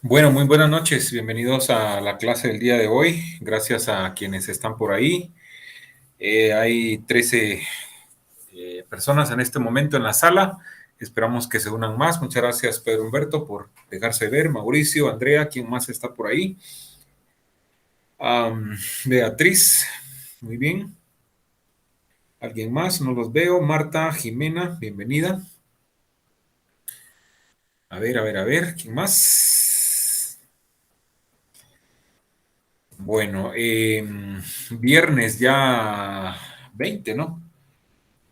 Bueno, muy buenas noches. Bienvenidos a la clase del día de hoy. Gracias a quienes están por ahí. Hay 13 personas en este momento en la sala. Esperamos que se unan más. Muchas gracias, Pedro Humberto, por dejarse ver. Mauricio, Andrea, ¿quién más está por ahí? Beatriz, muy bien. ¿Alguien más? No los veo. Marta, Jimena, bienvenida. A ver, ¿quién más? Bueno, viernes ya 20, ¿no?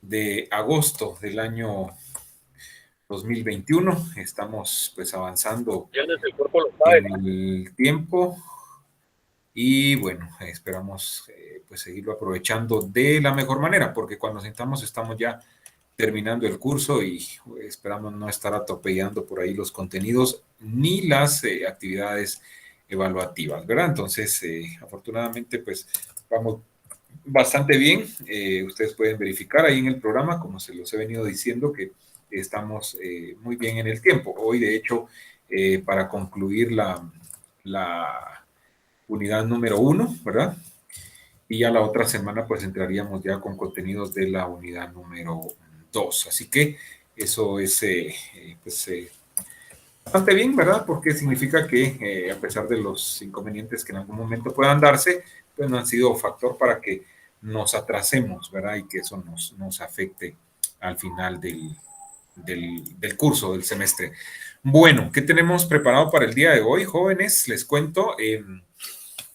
De agosto del año 2021. Estamos pues avanzando Viernes el cuerpo lo sabe. en el tiempo y bueno, esperamos pues seguirlo aprovechando de la mejor manera, porque cuando sentamos estamos ya terminando el curso y esperamos no estar atropellando por ahí los contenidos ni las actividades evaluativas, ¿verdad? Entonces, afortunadamente, pues vamos bastante bien. Ustedes pueden verificar ahí en el programa, como se los he venido diciendo, que estamos muy bien en el tiempo. Hoy, de hecho, para concluir la unidad número 1, ¿verdad? Y ya la otra semana pues entraríamos ya con contenidos de la unidad número 2. Así que eso es pues, bastante bien, ¿verdad? Porque significa que a pesar de los inconvenientes que en algún momento puedan darse, pues no han sido factor para que nos atrasemos, ¿verdad? Y que eso nos afecte al final del curso, del semestre. Bueno, ¿qué tenemos preparado para el día de hoy, jóvenes? Les cuento.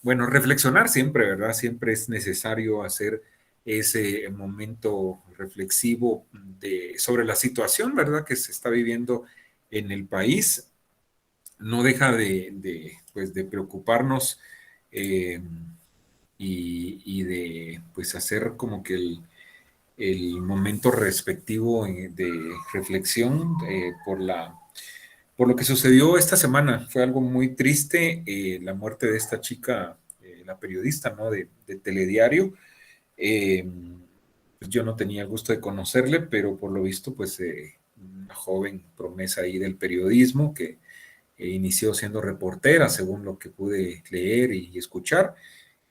Bueno, reflexionar siempre, ¿verdad? Siempre es necesario hacer ese momento reflexivo sobre la situación, ¿verdad? Que se está viviendo en el país. No deja pues, de preocuparnos eh, y de pues, hacer como que el momento respectivo de reflexión por lo que sucedió esta semana. Fue algo muy triste, la muerte de esta chica, la periodista, ¿no? De Telediario. Eh, pues yo no tenía el gusto de conocerle, pero por lo visto, pues una joven promesa ahí del periodismo que inició siendo reportera, según lo que pude leer y escuchar,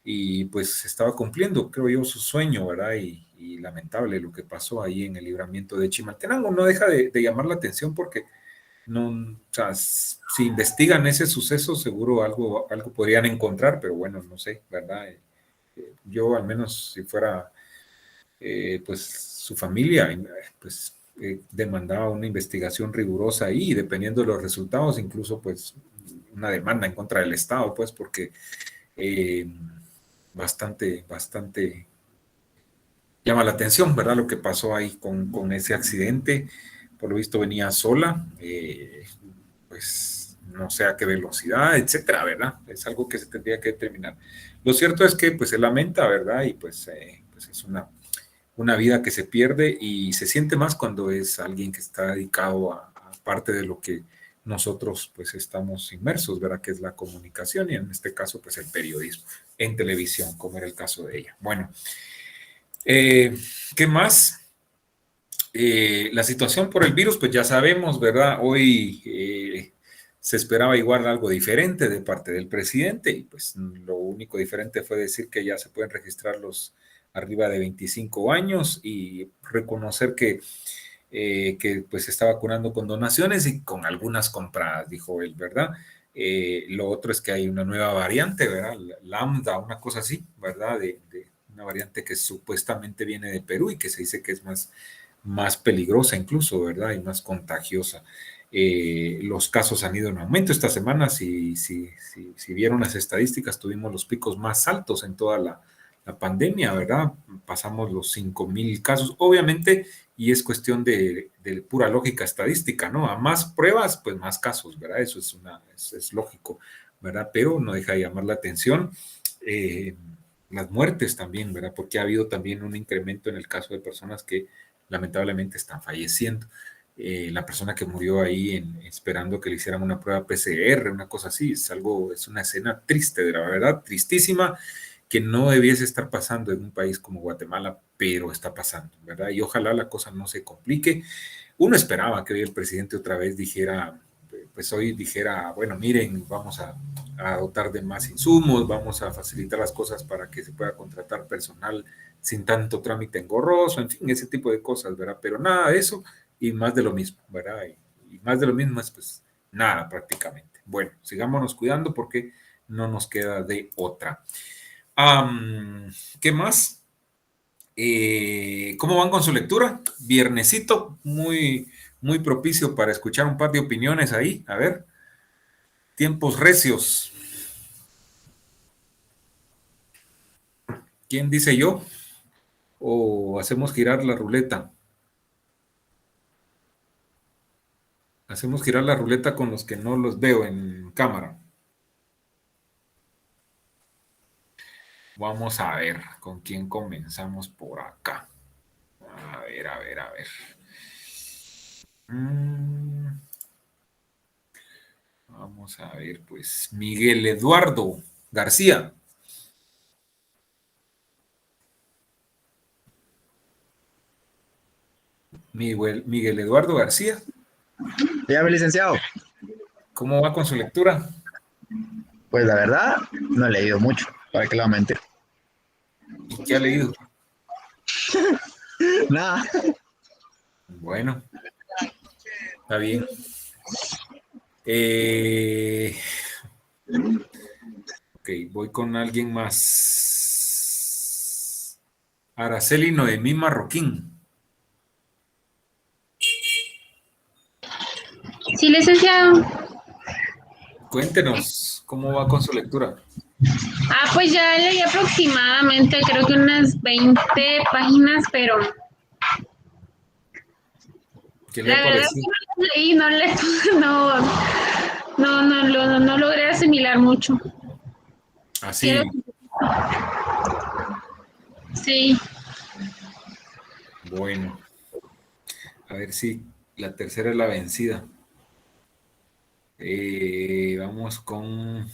y pues estaba cumpliendo, creo yo, su sueño, ¿verdad? Y lamentable lo que pasó ahí en el libramiento de Chimaltenango. No deja de llamar la atención porque no, o sea, si investigan ese suceso, seguro algo podrían encontrar, pero bueno, no sé, ¿verdad? Yo al menos si fuera pues su familia, pues demandaba una investigación rigurosa ahí, y dependiendo de los resultados, incluso pues una demanda en contra del Estado, pues porque eh, bastante llama la atención, ¿verdad? Lo que pasó ahí con ese accidente. Por lo visto venía sola, pues no sé a qué velocidad, etcétera, ¿verdad? Es algo que se tendría que determinar. Lo cierto es que pues se lamenta, ¿verdad? Y pues es una vida que se pierde y se siente más cuando es alguien que está dedicado a parte de lo que nosotros pues estamos inmersos, ¿verdad? Que es la comunicación y en este caso pues el periodismo en televisión, como era el caso de ella. Bueno, eh, ¿qué más? La situación por el virus, pues ya sabemos, ¿verdad? Hoy se esperaba igual algo diferente de parte del presidente y pues lo único diferente fue decir que ya se pueden registrar los arriba de 25 años y reconocer que pues se está vacunando con donaciones y con algunas compradas, dijo él, ¿verdad? Lo otro es que hay una nueva variante, ¿verdad? Lambda, una cosa así, ¿verdad? De una variante que supuestamente viene de Perú y que se dice que es más peligrosa incluso, ¿verdad? Y más contagiosa. Los casos han ido en aumento esta semana. Si vieron las estadísticas, tuvimos los picos más altos en toda la pandemia, ¿verdad? Pasamos los 5,000 casos. Obviamente, y es cuestión de pura lógica estadística, ¿no? A más pruebas, pues más casos, ¿verdad? Eso es lógico, ¿verdad? Pero no deja de llamar la atención. Eh, las muertes también, ¿verdad? Porque ha habido también un incremento en el caso de personas que lamentablemente están falleciendo. La persona que murió ahí esperando que le hicieran una prueba PCR, una cosa así, es una escena triste, de la verdad, tristísima, que no debiese estar pasando en un país como Guatemala, pero está pasando, ¿verdad? Y ojalá la cosa no se complique. Uno esperaba que hoy el presidente otra vez dijera, pues hoy dijera, bueno, miren, vamos a dotar de más insumos, vamos a facilitar las cosas para que se pueda contratar personal sin tanto trámite engorroso, en fin, ese tipo de cosas, ¿verdad? Pero nada de eso y más de lo mismo, ¿verdad? Y más de lo mismo es pues nada prácticamente. Bueno, sigámonos cuidando porque no nos queda de otra. ¿Qué más? ¿Cómo van con su lectura? Viernesito, muy propicio para escuchar un par de opiniones ahí. A ver, tiempos recios. ¿Quién dice yo? ¿O hacemos girar la ruleta? Hacemos girar la ruleta con los que no los veo en cámara. Vamos a ver con quién comenzamos por acá. A ver, a ver, a ver. Vamos a ver, pues Miguel Eduardo García. Miguel Eduardo García. Dígame, licenciado. ¿Cómo va con su lectura? Pues la verdad, no he leído mucho, para que le voy a mentir. ¿Y qué ha leído? Nada. Bueno, está bien. Ok, voy con alguien más. Araceli Noemí Marroquín. Sí, licenciado. Cuéntenos cómo va con su lectura. Pues ya leí aproximadamente, creo que unas 20 páginas, pero ¿Qué le la ha verdad es parecido? que no las leí, no logré asimilar mucho. Quiero, Así, sí, bueno, a ver si la tercera es la vencida. Vamos con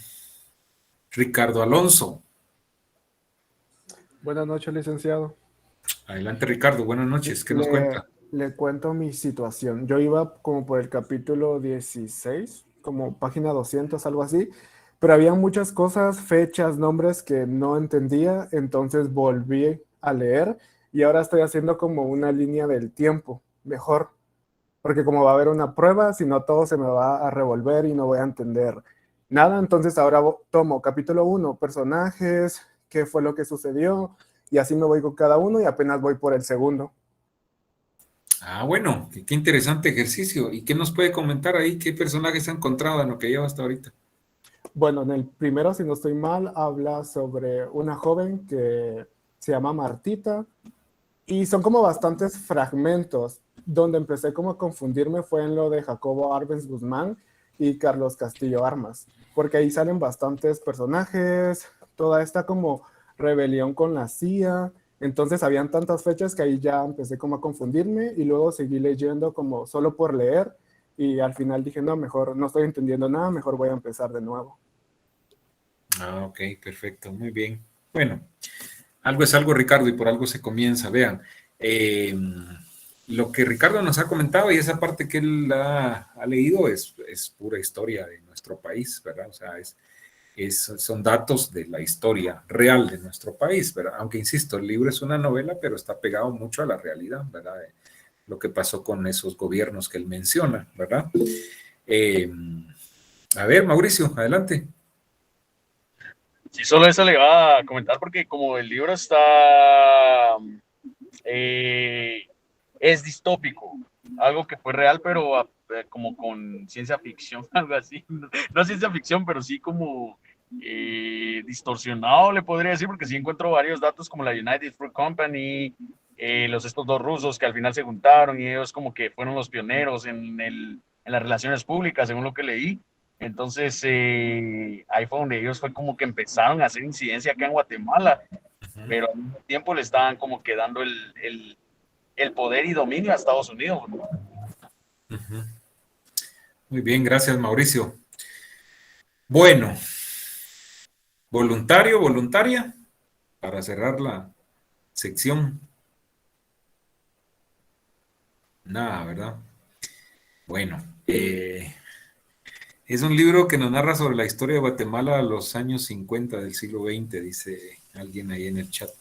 Ricardo Alonso. Buenas noches, licenciado. Adelante, Ricardo. Buenas noches. ¿Qué nos Le, cuenta? le cuento mi situación. Yo iba como por el capítulo 16, como página 200, algo así, pero había muchas cosas, fechas, nombres que no entendía, entonces volví a leer y ahora estoy haciendo como una línea del tiempo, mejor, porque como va a haber una prueba, si no todo se me va a revolver y no voy a entender nada, entonces ahora tomo capítulo 1, personajes, qué fue lo que sucedió, y así me voy con cada uno y apenas voy por el segundo. Bueno, qué interesante ejercicio. ¿Y qué nos puede comentar ahí? ¿Qué personajes ha encontrado en lo que lleva hasta ahorita? Bueno, en el primero, si no estoy mal, habla sobre una joven que se llama Martita y son como bastantes fragmentos. Donde empecé como a confundirme fue en lo de Jacobo Arbenz Guzmán y Carlos Castillo Armas, porque ahí salen bastantes personajes, toda esta como rebelión con la CIA. Entonces habían tantas fechas que ahí ya empecé como a confundirme y luego seguí leyendo como solo por leer y al final dije, no, mejor no estoy entendiendo nada, mejor voy a empezar de nuevo. Ok, perfecto, muy bien. Bueno, algo es algo, Ricardo, y por algo se comienza. Vean, eh, lo que Ricardo nos ha comentado y esa parte que él ha leído es pura historia de nuestro país, ¿verdad? O sea, son datos de la historia real de nuestro país, ¿verdad? Aunque insisto, el libro es una novela, pero está pegado mucho a la realidad, ¿verdad? De lo que pasó con esos gobiernos que él menciona, ¿verdad? Eh, a ver, Mauricio, adelante. Sí, solo eso le iba a comentar porque como el libro está, eh, es distópico, algo que fue real, pero como con ciencia ficción, algo así. No ciencia ficción, pero sí como distorsionado, le podría decir, porque sí encuentro varios datos como la United Fruit Company, estos dos rusos que al final se juntaron y ellos como que fueron los pioneros en las relaciones públicas, según lo que leí. Entonces, ahí fue donde ellos fue como que empezaron a hacer incidencia acá en Guatemala, pero al mismo tiempo le estaban como que dando el poder y dominio a Estados Unidos. Muy bien, gracias, Mauricio. Bueno, voluntario, voluntaria, para cerrar la sección. Nada, ¿verdad? Bueno, Es un libro que nos narra sobre la historia de Guatemala a los años 50 del siglo XX, dice alguien ahí en el chat.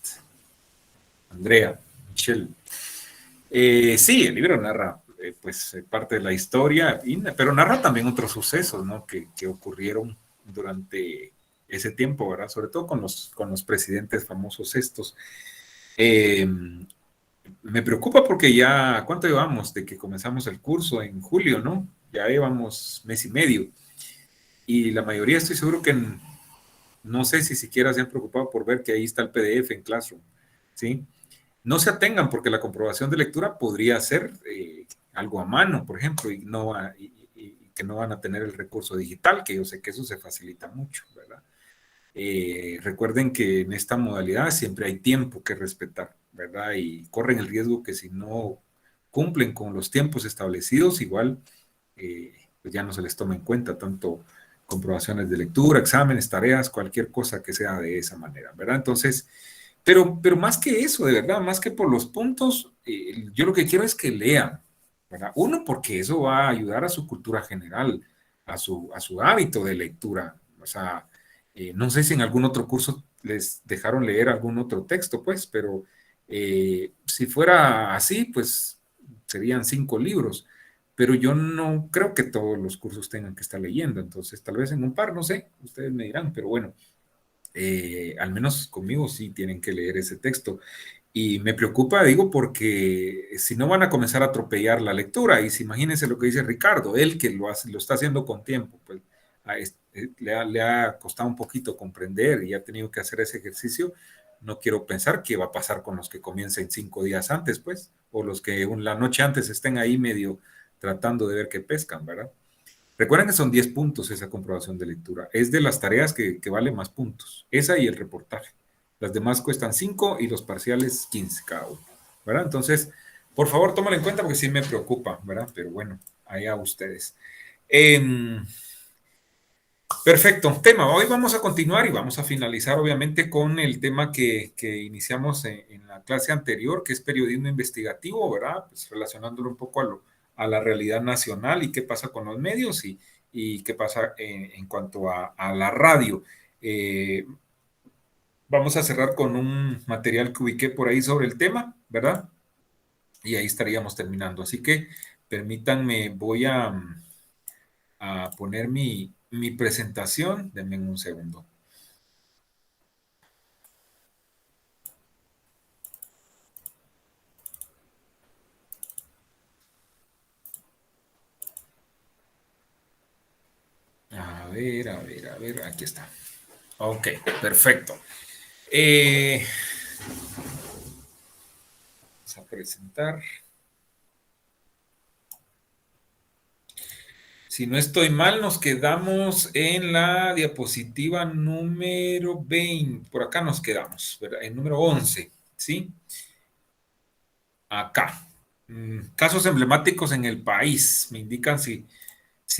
Andrea, Michelle. Sí, el libro narra pues parte de la historia, pero narra también otros sucesos, ¿no? que ocurrieron durante ese tiempo, ¿verdad? Sobre todo con los presidentes famosos estos. Me preocupa porque ya, ¿cuánto llevamos de que comenzamos el curso en julio, ¿no? Ya llevamos mes y medio. Y la mayoría estoy seguro que no sé si siquiera se han preocupado por ver que ahí está el PDF en Classroom, ¿sí? No se atengan porque la comprobación de lectura podría ser algo a mano, por ejemplo, y que no van a tener el recurso digital, que yo sé que eso se facilita mucho, ¿verdad? Recuerden que en esta modalidad siempre hay tiempo que respetar, ¿verdad? Y corren el riesgo que si no cumplen con los tiempos establecidos, igual pues ya no se les toma en cuenta tanto comprobaciones de lectura, exámenes, tareas, cualquier cosa que sea de esa manera, ¿verdad? Entonces, pero más que eso, de verdad, más que por los puntos, yo lo que quiero es que lean, ¿verdad? Uno, porque eso va a ayudar a su cultura general, a su hábito de lectura. O sea, no sé si en algún otro curso les dejaron leer algún otro texto, pues, pero si fuera así, pues serían 5 libros. Pero yo no creo que todos los cursos tengan que estar leyendo, entonces tal vez en un par, no sé, ustedes me dirán, pero bueno, al menos conmigo sí tienen que leer ese texto. Y me preocupa, digo, porque si no van a comenzar a atropellar la lectura, y si imagínense lo que dice Ricardo, él que lo está haciendo con tiempo, pues le ha costado un poquito comprender y ha tenido que hacer ese ejercicio. No quiero pensar qué va a pasar con los que comiencen 5 días antes, pues, o los que la noche antes estén ahí medio tratando de ver qué pescan, ¿verdad? Recuerden que son 10 puntos esa comprobación de lectura. Es de las tareas que vale más puntos. Esa y el reportaje. Las demás cuestan 5 y los parciales 15 cada uno, ¿verdad? Entonces, por favor, tómalo en cuenta porque sí me preocupa, ¿verdad? Pero bueno, allá ustedes. Perfecto, tema. Hoy vamos a continuar y vamos a finalizar obviamente con el tema que iniciamos en la clase anterior, que es periodismo investigativo, ¿verdad? Pues relacionándolo un poco a la realidad nacional y qué pasa con los medios y qué pasa en cuanto a la radio. Vamos a cerrar con un material que ubiqué por ahí sobre el tema, ¿verdad? Y ahí estaríamos terminando. Así que permítanme, voy a poner mi presentación. Denme un segundo. A ver, aquí está. Ok, perfecto. Vamos a presentar. Si no estoy mal, nos quedamos en la diapositiva número 20. Por acá nos quedamos, ¿verdad? En número 11, ¿sí? Acá. Casos emblemáticos en el país. Me indican si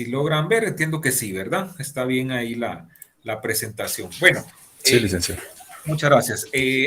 logran ver. Entiendo que sí, ¿verdad? Está bien ahí la presentación. Bueno. Sí, licenciado. Muchas gracias.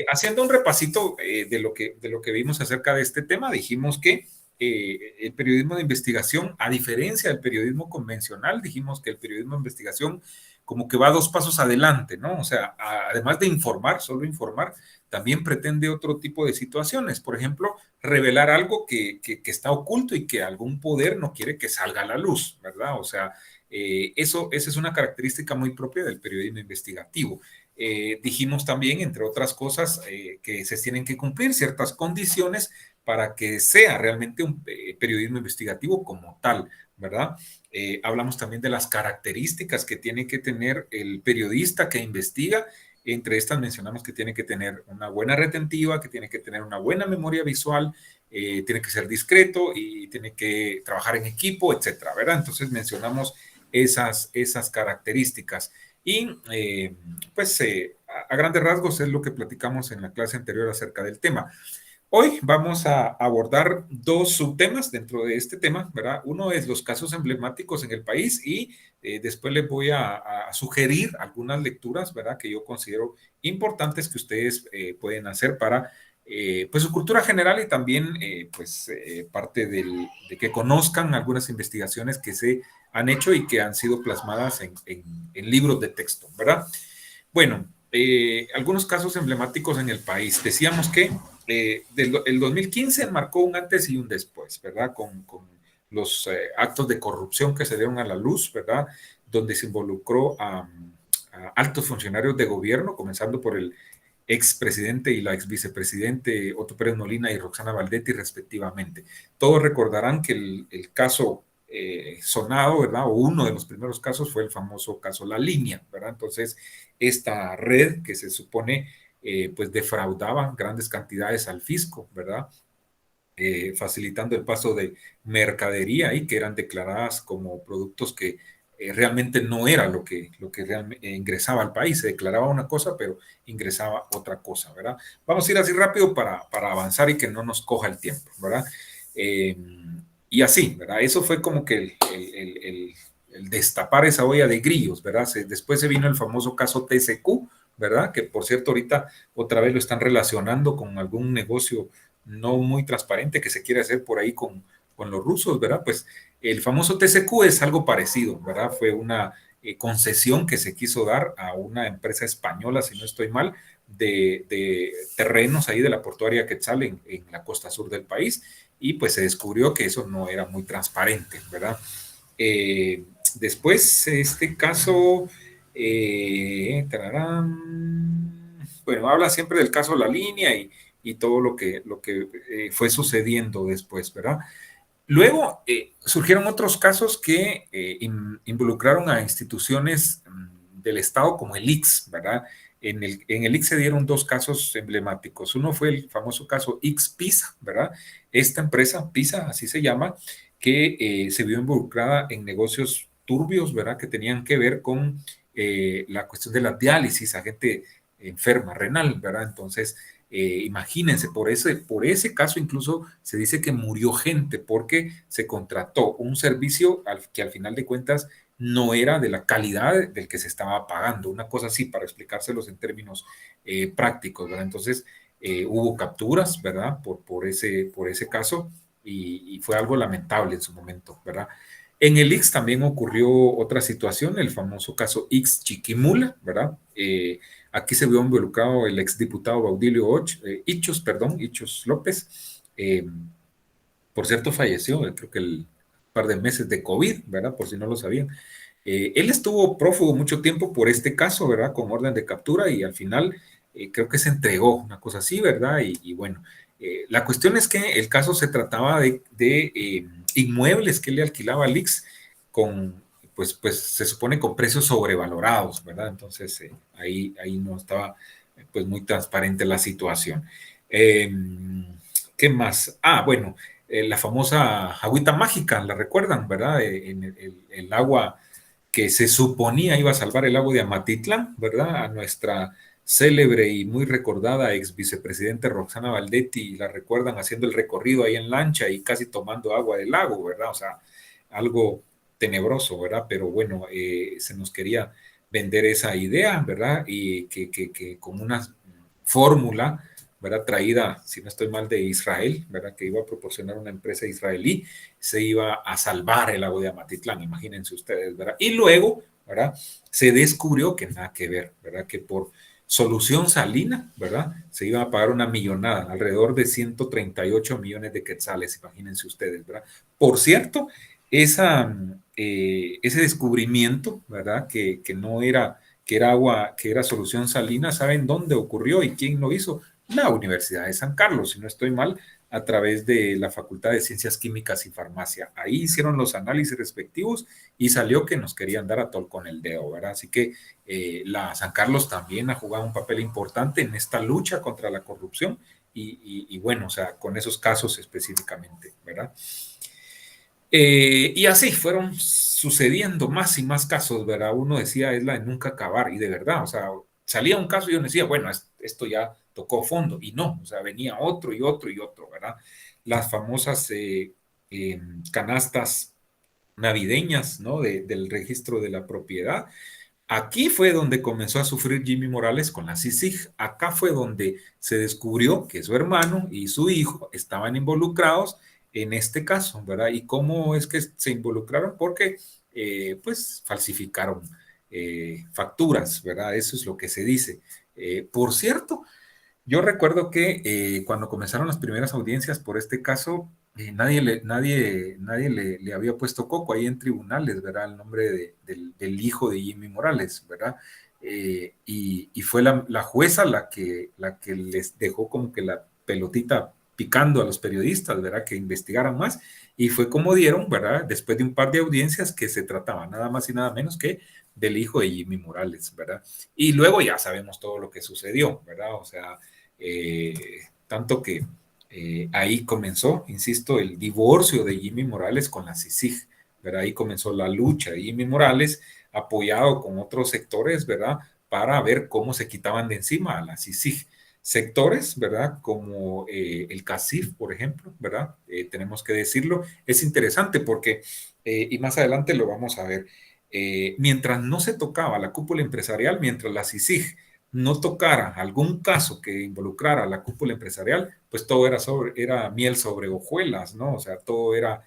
Haciendo un repasito de lo que vimos acerca de este tema, dijimos que el periodismo de investigación, a diferencia del periodismo convencional, dijimos que el periodismo de investigación como que va 2 pasos adelante, ¿no? O sea, además de informar, solo informar, también pretende otro tipo de situaciones. Por ejemplo, revelar algo que está oculto y que algún poder no quiere que salga a la luz, ¿verdad? O sea, esa es una característica muy propia del periodismo investigativo. Dijimos también, entre otras cosas, que se tienen que cumplir ciertas condiciones para que sea realmente un periodismo investigativo como tal, ¿verdad? Hablamos también de las características que tiene que tener el periodista que investiga. Entre estas mencionamos que tiene que tener una buena retentiva, que tiene que tener una buena memoria visual, tiene que ser discreto y tiene que trabajar en equipo, etcétera, ¿verdad? Entonces mencionamos esas características. Y pues a grandes rasgos es lo que platicamos en la clase anterior acerca del tema. Hoy vamos a abordar 2 subtemas dentro de este tema, ¿verdad? Uno es los casos emblemáticos en el país y después les voy a sugerir algunas lecturas, ¿verdad? Que yo considero importantes que ustedes pueden hacer para pues su cultura general y también pues parte de que conozcan algunas investigaciones que se han hecho y que han sido plasmadas en libros de texto, ¿verdad? Bueno, algunos casos emblemáticos en el país. Decíamos que el 2015 marcó un antes y un después, ¿verdad? Con los actos de corrupción que se dieron a la luz, ¿verdad? Donde se involucró a altos funcionarios de gobierno, comenzando por el expresidente y la ex vicepresidente Otto Pérez Molina y Roxana Valdetti, respectivamente. Todos recordarán que el caso sonado, ¿verdad? O uno de los primeros casos fue el famoso caso La Línea, ¿verdad? Entonces, esta red que se supone pues defraudaba grandes cantidades al fisco, ¿verdad? Facilitando el paso de mercadería y que eran declaradas como productos que realmente no era lo que realmente ingresaba al país. Se declaraba una cosa, pero ingresaba otra cosa, ¿verdad? Vamos a ir así rápido para avanzar y que no nos coja el tiempo, ¿verdad? Y así, ¿verdad? Eso fue como que el destapar esa olla de grillos, ¿verdad? Después se vino el famoso caso TCQ, ¿verdad? Que por cierto ahorita otra vez lo están relacionando con algún negocio no muy transparente que se quiere hacer por ahí con los rusos, ¿verdad? Pues el famoso TCQ es algo parecido, ¿verdad? Fue una concesión que se quiso dar a una empresa española, si no estoy mal, de terrenos ahí de la portuaria Quetzal en la costa sur del país, y pues se descubrió que eso no era muy transparente, ¿verdad? Después, este caso, bueno, habla siempre del caso La Línea y todo lo que fue sucediendo después, ¿verdad? Luego surgieron otros casos que involucraron a instituciones del Estado como el ICS, ¿verdad? En el ICS se dieron dos casos emblemáticos. Uno fue el famoso caso ICS PISA, ¿verdad? Esta empresa, PISA, así se llama, que se vio involucrada en negocios turbios, ¿verdad? Que tenían que ver con la cuestión de la diálisis a gente enferma renal, ¿verdad? Entonces, imagínense, por ese caso incluso se dice que murió gente porque se contrató un servicio que al final de cuentas no era de la calidad del que se estaba pagando, una cosa así, para explicárselos en términos prácticos, ¿verdad? Entonces, hubo capturas, ¿verdad? Por ese caso y fue algo lamentable en su momento, ¿verdad? En el ICS también ocurrió otra situación, el famoso caso ICS Chiquimula, ¿verdad? Aquí se vio involucrado el exdiputado Baudilio Ichos López. Por cierto, falleció, creo que el par de meses de COVID, ¿verdad? Por si no lo sabían. Él estuvo prófugo mucho tiempo por este caso, ¿verdad? Con orden de captura y al final creo que se entregó, una cosa así, ¿verdad? Y bueno, la cuestión es que el caso se trataba de inmuebles que él le alquilaba al ICS con, pues se supone con precios sobrevalorados, ¿verdad? Entonces ahí no estaba pues muy transparente la situación. ¿Qué más? Bueno, la famosa agüita mágica, ¿la recuerdan, verdad? El agua que se suponía iba a salvar el lago de Amatitlán, ¿verdad? A nuestra célebre y muy recordada ex vicepresidente Roxana Valdetti, la recuerdan haciendo el recorrido ahí en lancha y casi tomando agua del lago, ¿verdad? O sea, algo tenebroso, ¿verdad? Pero bueno, se nos quería vender esa idea, ¿verdad? Y que con una fórmula, ¿verdad? Traída, si no estoy mal, de Israel, ¿verdad? Que iba a proporcionar una empresa israelí, se iba a salvar el lago de Amatitlán, imagínense ustedes, ¿verdad? Y luego, ¿verdad? Se descubrió que nada que ver, ¿verdad? Que por solución salina, ¿verdad? Se iba a pagar una millonada, alrededor de 138 millones de quetzales, imagínense ustedes, ¿verdad? Por cierto, ese descubrimiento, ¿verdad? Que no era, que era agua, que era solución salina, ¿saben dónde ocurrió y quién lo hizo? La Universidad de San Carlos, si no estoy mal, a través de la Facultad de Ciencias Químicas y Farmacia. Ahí hicieron los análisis respectivos y salió que nos querían dar a tol con el dedo, ¿verdad? Así que la San Carlos también ha jugado un papel importante en esta lucha contra la corrupción y bueno, o sea, con esos casos específicamente, ¿verdad? Y así fueron sucediendo más y más casos, ¿verdad? Uno decía, es la de nunca acabar, y de verdad, o sea, salía un caso y uno decía, bueno, esto ya tocó fondo, y no, o sea, venía otro y otro y otro, ¿verdad? Las famosas canastas navideñas, ¿no? Del registro de la propiedad. Aquí fue donde comenzó a sufrir Jimmy Morales con la CICIG. Acá fue donde se descubrió que su hermano y su hijo estaban involucrados en este caso, ¿verdad? ¿Y cómo es que se involucraron? Porque pues falsificaron facturas, ¿verdad? Eso es lo que se dice. Por cierto, yo recuerdo que cuando comenzaron las primeras audiencias por este caso, nadie le había puesto coco ahí en tribunales, ¿verdad? El nombre del hijo de Jimmy Morales, ¿verdad? Y fue la jueza la que les dejó como que la pelotita picando a los periodistas, ¿verdad? Que investigaran más. Y fue como dieron, ¿verdad? Después de un par de audiencias que se trataba nada más y nada menos que del hijo de Jimmy Morales, ¿verdad? Y luego ya sabemos todo lo que sucedió, ¿verdad? O sea, tanto que ahí comenzó, insisto, el divorcio de Jimmy Morales con la CICIG, ¿verdad? Ahí comenzó la lucha de Jimmy Morales, apoyado con otros sectores, ¿verdad? Para ver cómo se quitaban de encima a la CICIG. Sectores, ¿verdad? Como el CACIF, por ejemplo, ¿verdad? Tenemos que decirlo. Es interesante porque, y más adelante lo vamos a ver, mientras no se tocaba la cúpula empresarial, mientras la CICIG no tocara algún caso que involucrara a la cúpula empresarial, pues todo era miel sobre hojuelas, ¿no? O sea, todo era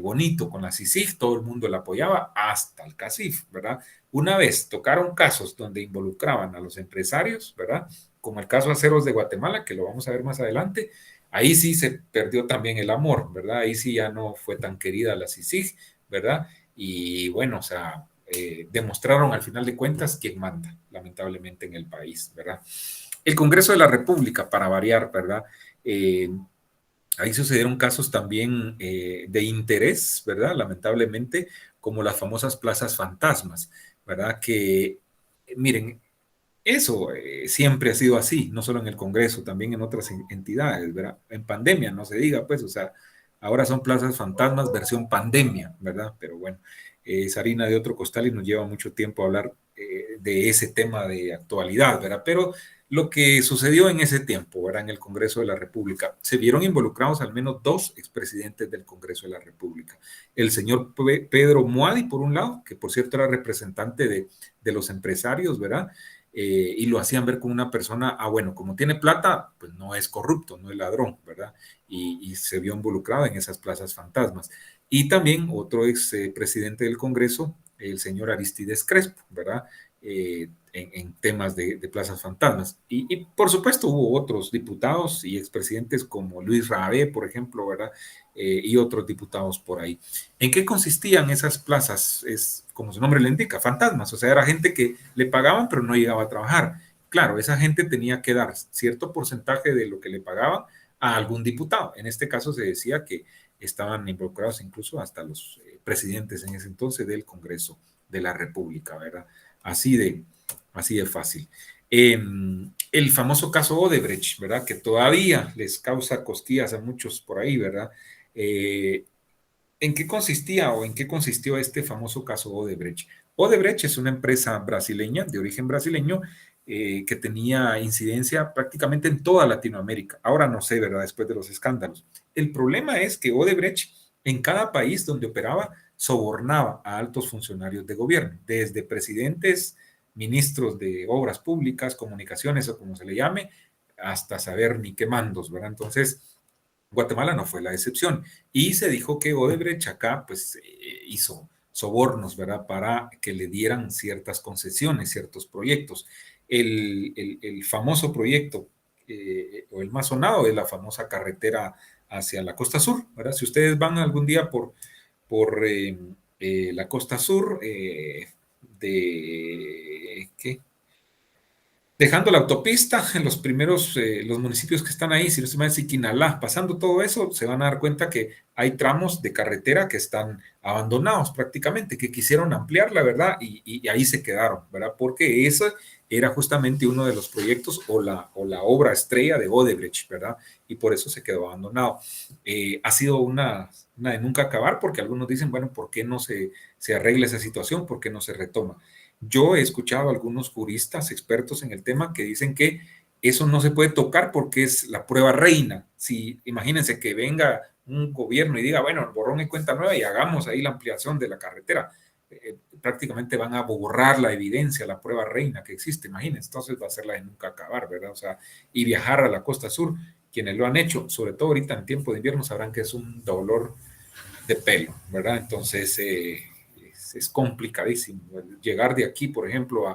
bonito con la CICIG, todo el mundo la apoyaba, hasta el CACIF, ¿verdad? Una vez tocaron casos donde involucraban a los empresarios, ¿verdad? Como el caso Aceros de Guatemala, que lo vamos a ver más adelante, ahí sí se perdió también el amor, ¿verdad? Ahí sí ya no fue tan querida la CICIG, ¿verdad? Y bueno, o sea, demostraron al final de cuentas quién manda, lamentablemente, en el país, ¿verdad? El Congreso de la República, para variar, ¿verdad? Ahí sucedieron casos también de interés, ¿verdad? Lamentablemente, como las famosas plazas fantasmas, ¿verdad? Que, miren, eso siempre ha sido así, no solo en el Congreso, también en otras entidades, ¿verdad? En pandemia, no se diga, pues, o sea, ahora son plazas fantasmas versión pandemia, ¿verdad? Pero bueno, es harina de otro costal y nos lleva mucho tiempo hablar de ese tema de actualidad, ¿verdad? Pero lo que sucedió en ese tiempo, ¿verdad? En el Congreso de la República, se vieron involucrados al menos 2 expresidentes del Congreso de la República. El señor Pedro Muadi, por un lado, que por cierto era representante de los empresarios, ¿verdad? Y lo hacían ver como una persona, bueno, como tiene plata, pues no es corrupto, no es ladrón, ¿verdad? Y se vio involucrado en esas plazas fantasmas. Y también otro ex presidente del Congreso, el señor Aristides Crespo, ¿verdad? En temas de plazas fantasmas. Y por supuesto hubo otros diputados y expresidentes como Luis Rabé, por ejemplo, ¿verdad? Y otros diputados por ahí. ¿En qué consistían esas plazas? Es, como su nombre le indica, fantasmas. O sea, era gente que le pagaban pero no llegaba a trabajar. Claro, esa gente tenía que dar cierto porcentaje de lo que le pagaban a algún diputado. En este caso se decía que estaban involucrados incluso hasta los presidentes en ese entonces del Congreso de la República, ¿verdad? Así de fácil. El famoso caso Odebrecht, ¿verdad? Que todavía les causa cosquillas a muchos por ahí, ¿verdad? ¿En qué consistía o en qué consistió este famoso caso Odebrecht? Odebrecht es una empresa brasileña, de origen brasileño, que tenía incidencia prácticamente en toda Latinoamérica. Ahora no sé, ¿verdad? Después de los escándalos. El problema es que Odebrecht, en cada país donde operaba, sobornaba a altos funcionarios de gobierno, desde presidentes, ministros de obras públicas, comunicaciones o como se le llame, hasta saber ni qué mandos, ¿verdad? Entonces, Guatemala no fue la excepción. Y se dijo que Odebrecht acá, pues, hizo sobornos, ¿verdad? Para que le dieran ciertas concesiones, ciertos proyectos. El famoso proyecto, o el más sonado, es la famosa carretera hacia la costa sur, ¿verdad? Si ustedes van algún día por la costa sur ¿qué? Dejando la autopista, en los primeros, los municipios que están ahí, si no se llama Siquinalá, pasando todo eso, se van a dar cuenta que hay tramos de carretera que están abandonados prácticamente, que quisieron ampliar, la verdad, y ahí se quedaron, ¿verdad? Porque ese era justamente uno de los proyectos o la obra estrella de Odebrecht, ¿verdad? Y por eso se quedó abandonado. Ha sido una de nunca acabar, porque algunos dicen, bueno, ¿por qué no se arregla esa situación? ¿Por qué no se retoma? Yo he escuchado a algunos juristas expertos en el tema que dicen que eso no se puede tocar porque es la prueba reina. Si imagínense que venga un gobierno y diga, bueno, borrón y cuenta nueva y hagamos ahí la ampliación de la carretera, prácticamente van a borrar la evidencia, la prueba reina que existe, imagínense, entonces va a ser la de nunca acabar, ¿verdad? O sea, y viajar a la costa sur, quienes lo han hecho, sobre todo ahorita en tiempo de invierno, sabrán que es un dolor de pelo, ¿verdad? Entonces, es complicadísimo. Llegar de aquí, por ejemplo,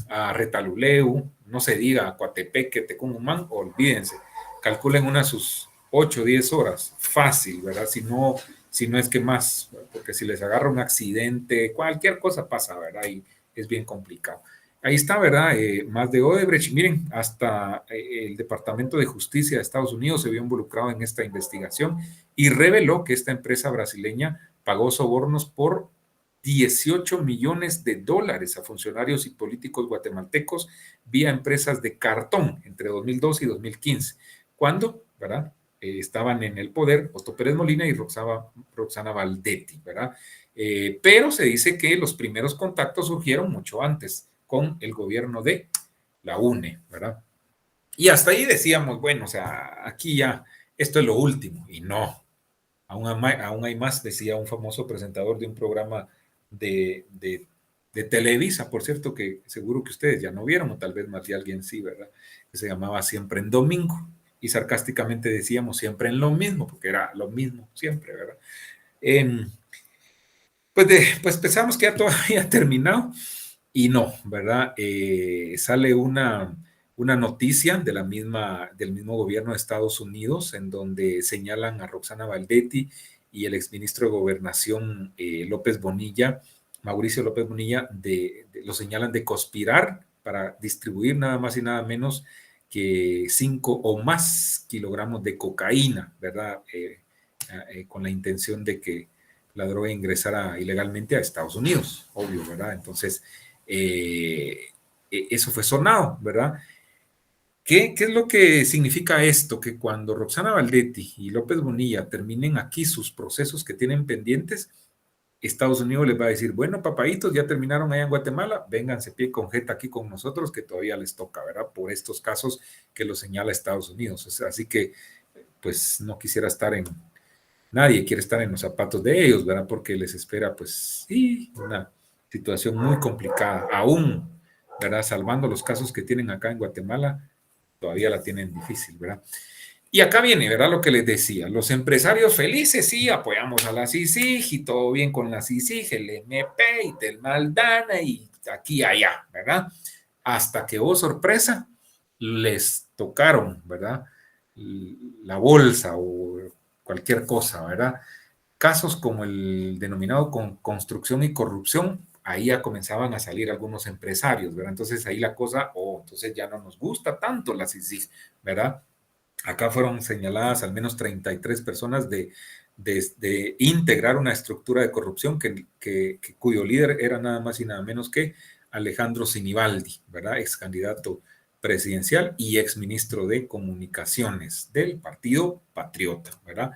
a Retaluleu, no se diga a Coatepeque, Tecumumán, olvídense, calculen unas sus 8 o 10 horas, fácil, ¿verdad? Si no es que más, porque si les agarra un accidente, cualquier cosa pasa, ¿verdad? Y es bien complicado. Ahí está, ¿verdad? Más de Odebrecht. Miren, hasta el Departamento de Justicia de Estados Unidos se vio involucrado en esta investigación y reveló que esta empresa brasileña pagó sobornos por 18 millones de dólares a funcionarios y políticos guatemaltecos vía empresas de cartón entre 2012 y 2015, cuando, ¿verdad? Estaban en el poder Otto Pérez Molina y Roxana Valdetti, ¿verdad? Pero se dice que los primeros contactos surgieron mucho antes con el gobierno de la UNE, ¿verdad? Y hasta ahí decíamos, bueno, o sea, aquí ya, esto es lo último, y no, aún hay más, decía un famoso presentador de un programa de Televisa, por cierto, que seguro que ustedes ya no vieron, o tal vez más de alguien sí, ¿verdad? Que se llamaba Siempre en Domingo, y sarcásticamente decíamos siempre en lo mismo, porque era lo mismo siempre, ¿verdad? Pues pensamos que ya todo había terminado, y no, ¿verdad? Sale una noticia de del mismo gobierno de Estados Unidos en donde señalan a Roxana Valdetti y el exministro de Gobernación López Bonilla, Mauricio López Bonilla, lo señalan de conspirar para distribuir nada más y nada menos que 5 o más kilogramos de cocaína, ¿verdad? Con la intención de que la droga ingresara ilegalmente a Estados Unidos, obvio, ¿verdad? Entonces, eso fue sonado, ¿verdad? ¿Qué es lo que significa esto? Que cuando Roxana Valdetti y López Bonilla terminen aquí sus procesos que tienen pendientes, Estados Unidos les va a decir, bueno, papaitos, ya terminaron allá en Guatemala, vénganse pie con jeta aquí con nosotros, que todavía les toca, ¿verdad? Por estos casos que lo señala Estados Unidos. O sea, así que, pues, no quisiera nadie quiere estar en los zapatos de ellos, ¿verdad? Porque les espera, pues, sí, una situación muy complicada. Aún, ¿verdad? Salvando los casos que tienen acá en Guatemala, todavía la tienen difícil, ¿verdad? Y acá viene, ¿verdad? Lo que les decía, los empresarios felices, sí, apoyamos a la CICIG y todo bien con la CICIG, el MP y del Maldana y aquí y allá, ¿verdad? Hasta que, oh sorpresa, les tocaron, ¿verdad? La bolsa o cualquier cosa, ¿verdad? Casos como el denominado con construcción y corrupción, ahí ya comenzaban a salir algunos empresarios, ¿verdad? Entonces ahí la cosa, entonces ya no nos gusta tanto la CICIG, ¿verdad? Acá fueron señaladas al menos 33 personas de integrar una estructura de corrupción cuyo líder era nada más y nada menos que Alejandro Sinibaldi, ¿verdad? Ex candidato presidencial y ex ministro de Comunicaciones del Partido Patriota, ¿verdad?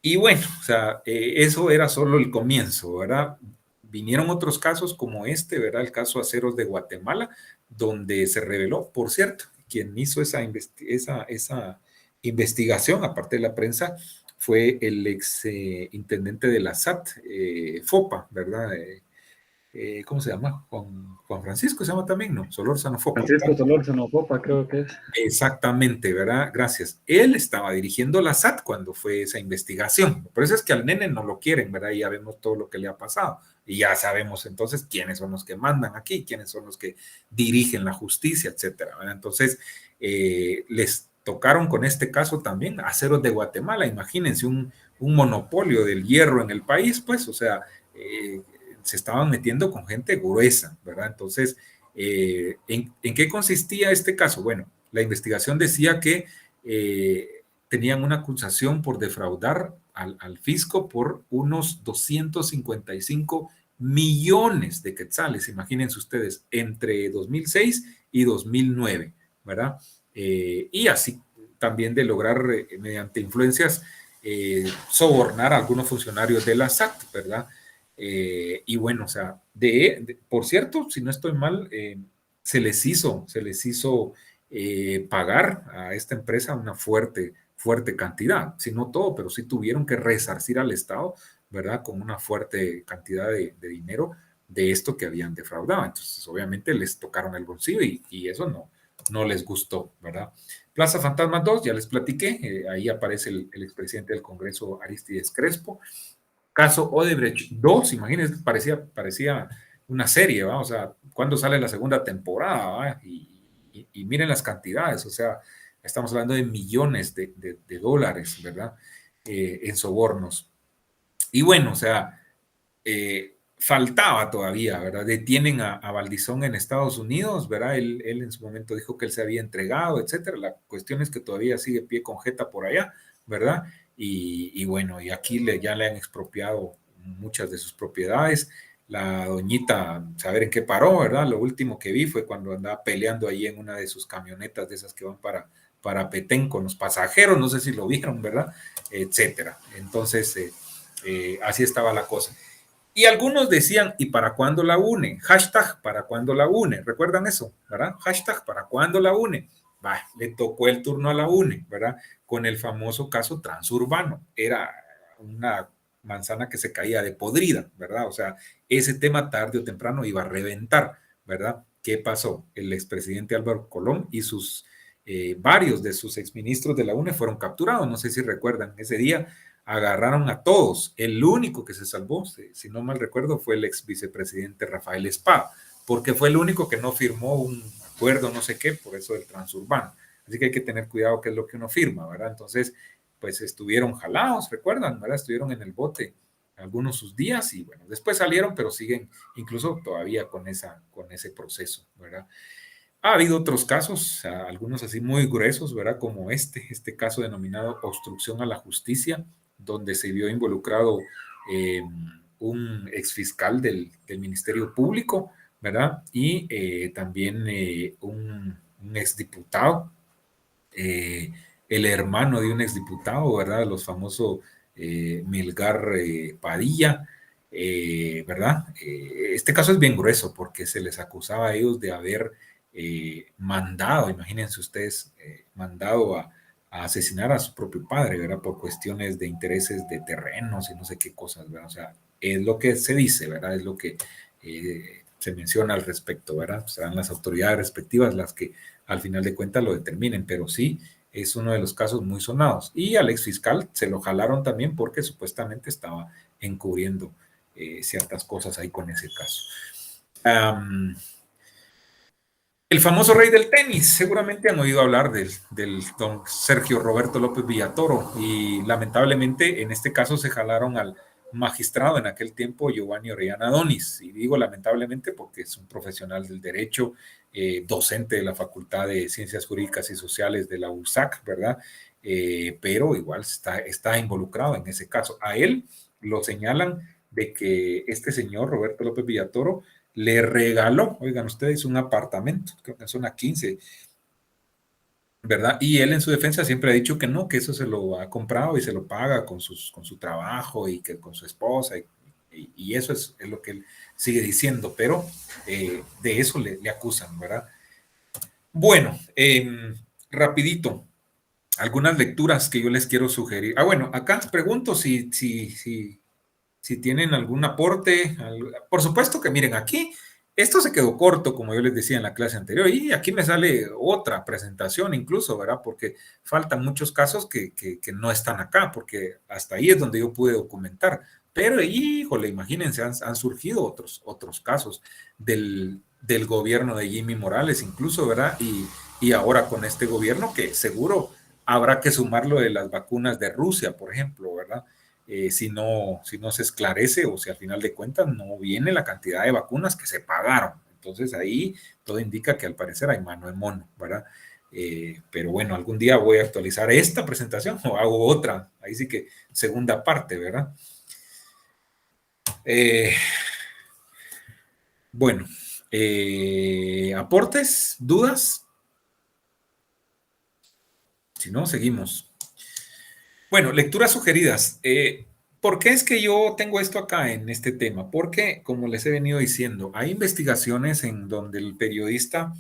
Y bueno, o sea, eso era solo el comienzo, ¿verdad? Vinieron otros casos como este, ¿verdad? El caso Aceros de Guatemala, donde se reveló, por cierto, quien hizo esa investigación, aparte de la prensa, fue el ex intendente de la SAT, FOPA, ¿verdad? ¿Cómo se llama? Juan Francisco se llama también, ¿no? Solórzano Fopa. Francisco Solórzano Fopa, creo que es. Exactamente, ¿verdad? Gracias. Él estaba dirigiendo la SAT cuando fue esa investigación. Por eso es que al nene no lo quieren, ¿verdad? Y ya vemos todo lo que le ha pasado. Y ya sabemos entonces quiénes son los que mandan aquí, quiénes son los que dirigen la justicia, etcétera, ¿verdad? Entonces, les tocaron con este caso también Aceros de Guatemala. Imagínense un monopolio del hierro en el país, pues, o sea, se estaban metiendo con gente gruesa, ¿verdad? Entonces, ¿en qué consistía este caso? Bueno, la investigación decía que tenían una acusación por defraudar al fisco por unos 255 millones de quetzales, imagínense ustedes, entre 2006 y 2009, ¿verdad? Y así también de lograr, mediante influencias, sobornar a algunos funcionarios de la SAT, ¿verdad? Y bueno, o sea, por cierto, si no estoy mal, se les hizo pagar a esta empresa una fuerte cantidad, si no todo, pero sí tuvieron que resarcir al Estado, ¿verdad? Con una fuerte cantidad de dinero de esto que habían defraudado. Entonces, obviamente les tocaron el bolsillo y eso no les gustó, ¿verdad? Plaza Fantasma 2, ya les platiqué, ahí aparece el expresidente del Congreso, Aristides Crespo. caso Odebrecht 2, imagínense, parecía una serie, ¿va? O sea, ¿cuándo sale la segunda temporada? ¿Va? Y miren las cantidades, o sea, estamos hablando de millones de dólares, ¿verdad? En sobornos. Y bueno, o sea, faltaba todavía, ¿verdad? Detienen a Valdizón en Estados Unidos, ¿verdad? Él en su momento dijo que él se había entregado, etcétera. La cuestión es que todavía sigue pie con jeta por allá, ¿verdad? Y bueno, y aquí ya le han expropiado muchas de sus propiedades. La doñita, saber en qué paró, ¿verdad? Lo último que vi fue cuando andaba peleando ahí en una de sus camionetas de esas que van para Petén con los pasajeros, no sé si lo vieron, ¿verdad? Etcétera. Entonces, así estaba la cosa. Y algunos decían, ¿y para cuándo la une? Hashtag, ¿para cuándo la une? ¿Recuerdan eso? ¿Verdad? Hashtag, ¿para cuándo la une? Bah, le tocó el turno a la une, ¿verdad? Con el famoso caso transurbano. Era una manzana que se caía de podrida, ¿verdad? O sea, ese tema tarde o temprano iba a reventar, ¿verdad? ¿Qué pasó? El expresidente Álvaro Colón y varios de sus exministros de la UNE fueron capturados. No sé si recuerdan, ese día agarraron a todos. El único que se salvó, si no mal recuerdo, fue el ex vicepresidente Rafael Espada, porque fue el único que no firmó un acuerdo, no sé qué, por eso del transurbano. Así que hay que tener cuidado qué es lo que uno firma, ¿verdad? Entonces, pues estuvieron jalados, ¿recuerdan? ¿Verdad? Estuvieron en el bote algunos sus días y bueno, después salieron, pero siguen incluso todavía con ese proceso, ¿verdad? Ha habido otros casos, algunos así muy gruesos, ¿verdad? Como este caso denominado obstrucción a la justicia, donde se vio involucrado un exfiscal del Ministerio Público, ¿verdad? Y también un exdiputado, el hermano de un exdiputado, ¿verdad? Los famosos Milgar Padilla, ¿verdad? Este caso es bien grueso porque se les acusaba a ellos de haber mandado, imagínense ustedes, mandado a asesinar a su propio padre, ¿verdad? Por cuestiones de intereses de terrenos y no sé qué cosas, ¿verdad? O sea, es lo que se dice, ¿verdad? Es lo que se menciona al respecto, ¿verdad? Serán las autoridades respectivas las que al final de cuentas lo determinen, pero sí es uno de los casos muy sonados. Y al exfiscal se lo jalaron también porque supuestamente estaba encubriendo ciertas cosas ahí con ese caso. El famoso rey del tenis, seguramente han oído hablar del don Sergio Roberto López Villatoro y lamentablemente en este caso se jalaron al magistrado en aquel tiempo Giovanni Orellana Donis, y digo lamentablemente porque es un profesional del derecho, docente de la Facultad de Ciencias Jurídicas y Sociales de la USAC, ¿verdad? Pero igual está involucrado en ese caso. A él lo señalan de que este señor Roberto López Villatoro le regaló, oigan ustedes, un apartamento, creo que en zona 15, ¿verdad? Y él en su defensa siempre ha dicho que no, que eso se lo ha comprado y se lo paga con su trabajo y que con su esposa, y eso es lo que él sigue diciendo, pero de eso le acusan, ¿verdad? Bueno, rapidito, algunas lecturas que yo les quiero sugerir. Bueno, acá pregunto si tienen algún aporte. Por supuesto que miren, aquí esto se quedó corto, como yo les decía en la clase anterior, y aquí me sale otra presentación incluso, ¿verdad? Porque faltan muchos casos que no están acá, porque hasta ahí es donde yo pude documentar. Pero, híjole, imagínense, han surgido otros casos del gobierno de Jimmy Morales incluso, ¿verdad? Y ahora con este gobierno que seguro habrá que sumar lo de las vacunas de Rusia, por ejemplo, ¿verdad? Si no se esclarece o si al final de cuentas no viene la cantidad de vacunas que se pagaron. Entonces ahí todo indica que al parecer hay mano en mono, ¿verdad? Pero bueno, algún día voy a actualizar esta presentación o hago otra, ahí sí que segunda parte, ¿verdad? Bueno, ¿aportes? ¿Dudas? Si no, seguimos. Bueno, lecturas sugeridas. ¿Por qué es que yo tengo esto acá en este tema? Porque, como les he venido diciendo, hay investigaciones en donde el periodista,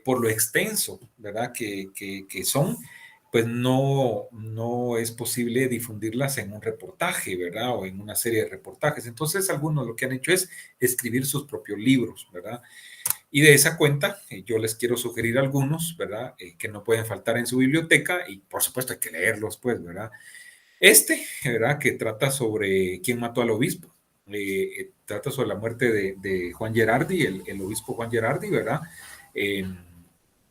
por lo extenso, ¿verdad? Que son, pues no es posible difundirlas en un reportaje, ¿verdad? O en una serie de reportajes. Entonces, algunos lo que han hecho es escribir sus propios libros, ¿verdad? Y de esa cuenta, yo les quiero sugerir algunos, ¿verdad? Que no pueden faltar en su biblioteca y por supuesto hay que leerlos, pues, ¿verdad? ¿verdad? Que trata sobre quién mató al obispo. Trata sobre la muerte de Juan Gerardi, el obispo Juan Gerardi, ¿verdad?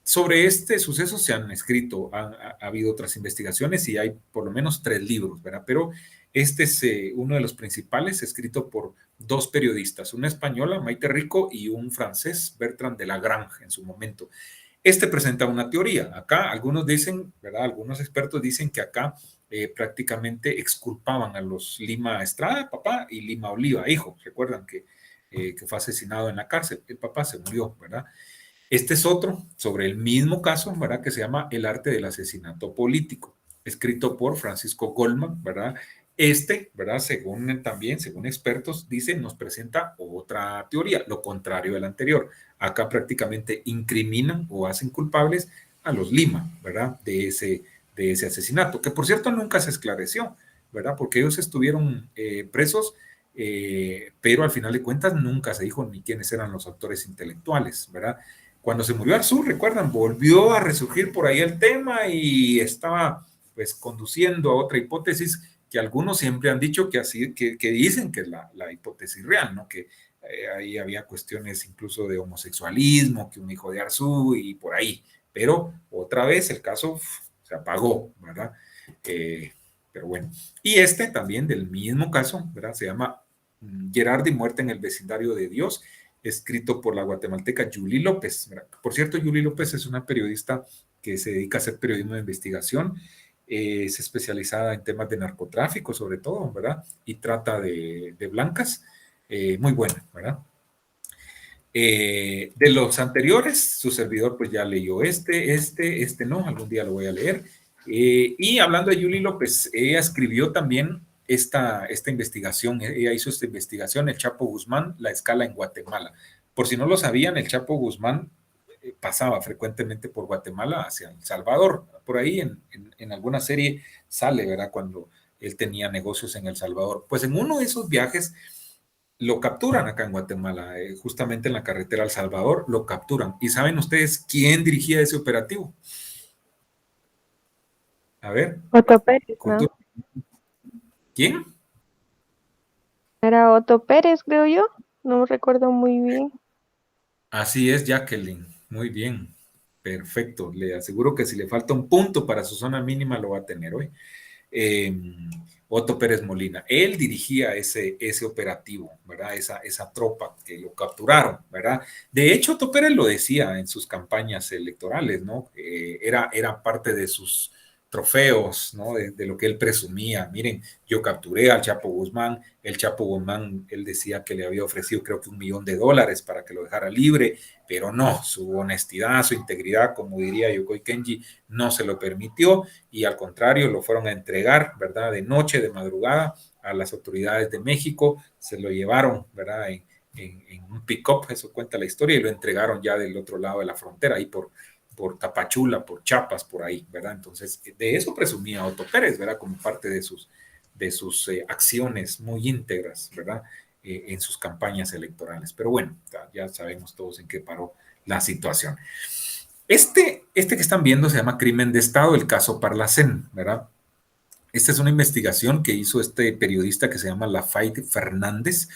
Sobre este suceso se han escrito, ha habido otras investigaciones y hay por lo menos 3 libros, ¿verdad? Pero este es uno de los principales, escrito por 2 periodistas, una española, Maite Rico, y un francés, Bertrand de Lagrange, en su momento. Este presenta una teoría. Acá algunos dicen, ¿verdad? Algunos expertos dicen que acá prácticamente exculpaban a los Lima Estrada, papá, y Lima Oliva, hijo. Recuerdan que fue asesinado en la cárcel. El papá se murió, ¿verdad? Este es otro sobre el mismo caso, ¿verdad? Que se llama El arte del asesinato político, escrito por Francisco Goldman, ¿verdad? ¿Verdad? Según expertos, dicen, nos presenta otra teoría, lo contrario del anterior. Acá prácticamente incriminan o hacen culpables a los Lima, ¿verdad? De ese asesinato, que por cierto nunca se esclareció, ¿verdad? Porque ellos estuvieron presos, pero al final de cuentas nunca se dijo ni quiénes eran los autores intelectuales, ¿verdad? Cuando se murió Arzú, recuerdan, volvió a resurgir por ahí el tema y estaba pues conduciendo a otra hipótesis que algunos siempre han dicho que dicen que es la hipótesis real, ¿no? Que ahí había cuestiones incluso de homosexualismo, que un hijo de Arzú y por ahí. Pero otra vez el caso se apagó, ¿verdad? Pero bueno. Y también del mismo caso, ¿verdad? Se llama Gerardi, muerte en el vecindario de Dios, escrito por la guatemalteca Yuli López. Por cierto, Yuli López es una periodista que se dedica a hacer periodismo de investigación, es especializada en temas de narcotráfico sobre todo, ¿verdad? Y trata de blancas, muy buena, ¿verdad? De los anteriores, su servidor pues ya leyó este no, algún día lo voy a leer. Y hablando de Yuli López, ella escribió también esta investigación, ella hizo esta investigación, el Chapo Guzmán, la escala en Guatemala. Por si no lo sabían, el Chapo Guzmán pasaba frecuentemente por Guatemala hacia El Salvador. Por ahí en alguna serie sale, ¿verdad? Cuando él tenía negocios en El Salvador. Pues en uno de esos viajes lo capturan acá en Guatemala, justamente en la carretera El Salvador, lo capturan. ¿Y saben ustedes quién dirigía ese operativo? A ver. Otto Pérez, ¿no? ¿Quién? Era Otto Pérez, creo yo. No recuerdo muy bien. Así es, Jacqueline. Muy bien. Perfecto. Le aseguro que si le falta un punto para su zona mínima, lo va a tener hoy. Otto Pérez Molina. Él dirigía ese operativo, ¿verdad? Esa tropa que lo capturaron, ¿verdad? De hecho, Otto Pérez lo decía en sus campañas electorales, ¿no? Era parte de sus trofeos, ¿no? De lo que él presumía. Miren, yo capturé al Chapo Guzmán, el Chapo Guzmán, él decía que le había ofrecido creo que $1 millón para que lo dejara libre, pero no, su honestidad, su integridad, como diría Yokoi Kenji, no se lo permitió y al contrario lo fueron a entregar, ¿verdad? De noche, de madrugada, a las autoridades de México, se lo llevaron, ¿verdad? En un pick-up, eso cuenta la historia, y lo entregaron ya del otro lado de la frontera, ahí por Tapachula, por Chiapas, por ahí, ¿verdad? Entonces, de eso presumía Otto Pérez, ¿verdad? Como parte de sus acciones muy íntegras, ¿verdad? En sus campañas electorales. Pero bueno, ya sabemos todos en qué paró la situación. Este que están viendo se llama Crimen de Estado, el caso Parlacén, ¿verdad? Esta es una investigación que hizo este periodista que se llama Lafayette Fernández,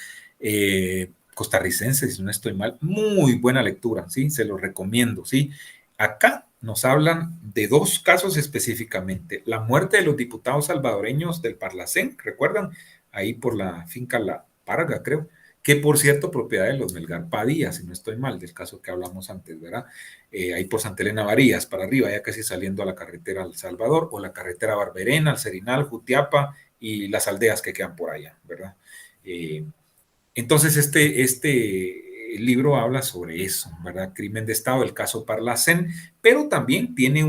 costarricense, si no estoy mal. Muy buena lectura, ¿sí? Se lo recomiendo, ¿sí? Acá nos hablan de 2 casos específicamente. La muerte de los diputados salvadoreños del Parlacén, ¿recuerdan? Ahí por la finca La Parga, creo, que por cierto, propiedad de los Melgar Padilla, si no estoy mal, del caso que hablamos antes, ¿verdad? Ahí por Santa Elena Varillas, para arriba, ya casi saliendo a la carretera al Salvador, o la carretera Barberena, al Serinal, Jutiapa, y las aldeas que quedan por allá, ¿verdad? Entonces, el libro habla sobre eso, ¿verdad? Crimen de Estado, el caso Parlacén, pero también tiene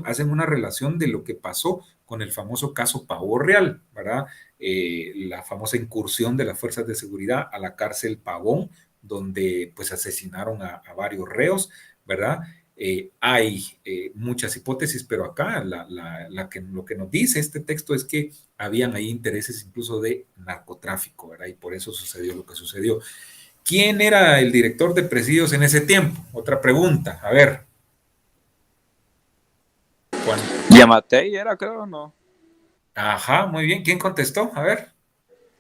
hacen una relación de lo que pasó con el famoso caso Pavón Real, ¿verdad? La famosa incursión de las fuerzas de seguridad a la cárcel Pavón, donde pues asesinaron a varios reos, ¿verdad? Hay muchas hipótesis, pero acá lo que nos dice este texto es que habían ahí intereses incluso de narcotráfico, ¿verdad? Y por eso sucedió lo que sucedió. ¿Quién era el director de presidios en ese tiempo? Otra pregunta, a ver. Yamatei era, creo, ¿no? Ajá, muy bien. ¿Quién contestó? A ver.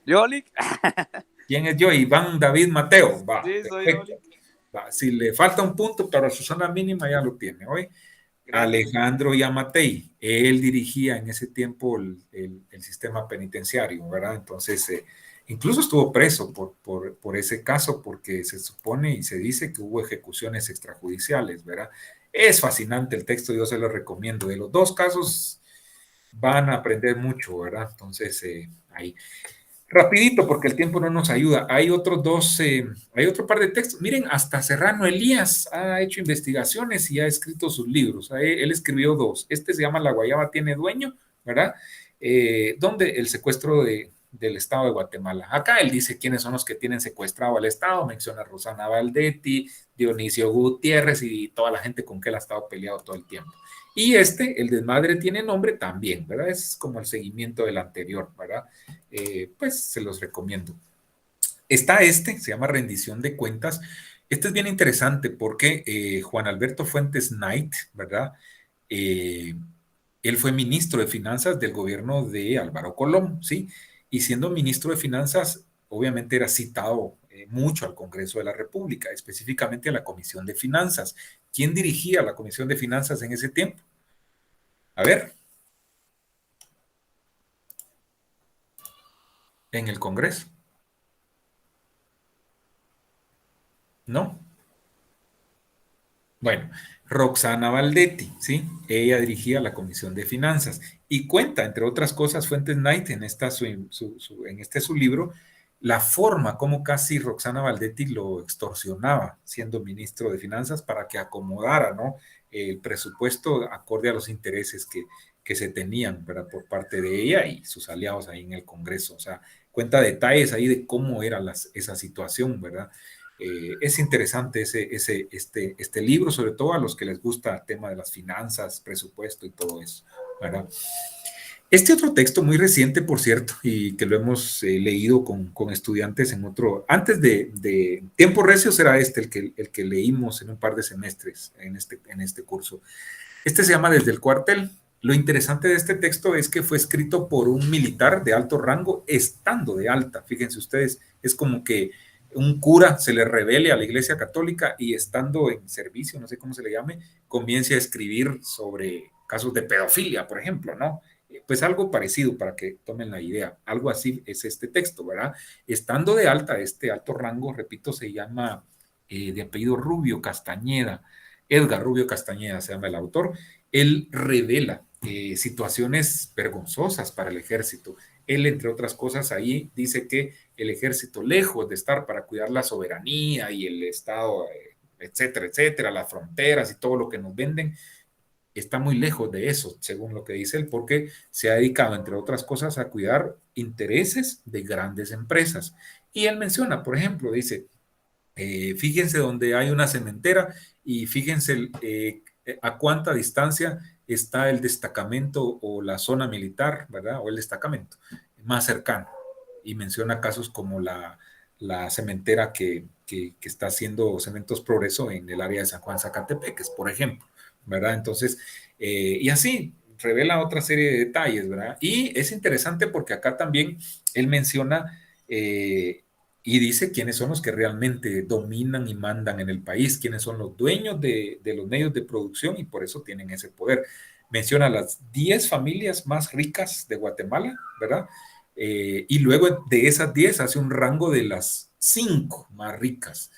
Yolic. ¿Quién es yo? Iván David Mateo. Va, Sí, soy perfecto. Yolic. Va, si le falta un punto para su zona mínima, ya lo tiene hoy. Gracias. Alejandro Yamatei, él dirigía en ese tiempo el sistema penitenciario, ¿verdad? Entonces, incluso estuvo preso por ese caso, porque se supone y se dice que hubo ejecuciones extrajudiciales, ¿verdad? Es fascinante el texto, yo se lo recomiendo. De los dos casos van a aprender mucho, ¿verdad? Entonces, ahí. Rapidito, porque el tiempo no nos ayuda. Hay otros dos, hay otro par de textos. Miren, hasta Serrano Elías ha hecho investigaciones y ha escrito sus libros. Él escribió dos. Este se llama La Guayaba tiene dueño, ¿verdad? Donde el secuestro del Estado de Guatemala. Acá él dice quiénes son los que tienen secuestrado al Estado. Menciona a Rosana Valdetti, Dionisio Gutiérrez y toda la gente con que él ha estado peleado todo el tiempo. Y el desmadre tiene nombre también, ¿verdad? Es como el seguimiento del anterior, ¿verdad? Pues se los recomiendo. Está se llama Rendición de Cuentas. Este es bien interesante porque Juan Alberto Fuentes Knight, ¿verdad? Él fue ministro de Finanzas del gobierno de Álvaro Colón, ¿sí? Y siendo ministro de Finanzas, obviamente era citado mucho al Congreso de la República, específicamente a la Comisión de Finanzas. ¿Quién dirigía la Comisión de Finanzas en ese tiempo? A ver. En el Congreso. ¿No? Bueno, Roxana Valdetti, ¿sí? Ella dirigía la Comisión de Finanzas y cuenta, entre otras cosas, Fuentes Knight en su libro, la forma como casi Roxana Valdetti lo extorsionaba siendo ministro de Finanzas para que acomodara, ¿no? El presupuesto acorde a los intereses que se tenían, ¿verdad? Por parte de ella y sus aliados ahí en el Congreso. O sea, cuenta detalles ahí de cómo era esa situación, ¿verdad? Es interesante este libro, sobre todo a los que les gusta el tema de las finanzas, presupuesto y todo eso, ¿verdad? Este otro texto muy reciente, por cierto, y que lo hemos leído con estudiantes en otro, antes de Tiempo Recios era el que leímos en un par de semestres en este curso. Este se llama Desde el Cuartel. Lo interesante de este texto es que fue escrito por un militar de alto rango estando de alta. Fíjense ustedes, es como que un cura se le revele a la Iglesia Católica y estando en servicio, no sé cómo se le llame, comience a escribir sobre casos de pedofilia, por ejemplo, ¿no? Pues algo parecido para que tomen la idea. Algo así es este texto, ¿verdad? Estando de alta, este alto rango, repito, se llama de apellido Rubio Castañeda. Edgar Rubio Castañeda se llama el autor. Él revela situaciones vergonzosas para el ejército. Él, entre otras cosas, ahí dice que el ejército, lejos de estar para cuidar la soberanía y el Estado, etcétera, etcétera, las fronteras y todo lo que nos venden, está muy lejos de eso, según lo que dice él, porque se ha dedicado, entre otras cosas, a cuidar intereses de grandes empresas. Y él menciona, por ejemplo, dice, fíjense donde hay una cementera y fíjense a cuánta distancia está el destacamento o la zona militar, ¿verdad? O el destacamento más cercano. Y menciona casos como la cementera que está haciendo Cementos Progreso en el área de San Juan Zacatepeques, por ejemplo, ¿verdad? Entonces, y así revela otra serie de detalles, ¿verdad? Y es interesante porque acá también él menciona y dice quiénes son los que realmente dominan y mandan en el país, quiénes son los dueños de los medios de producción y por eso tienen ese poder. Menciona las 10 familias más ricas de Guatemala, ¿verdad? Y luego de esas 10 hace un rango de las 5 más ricas.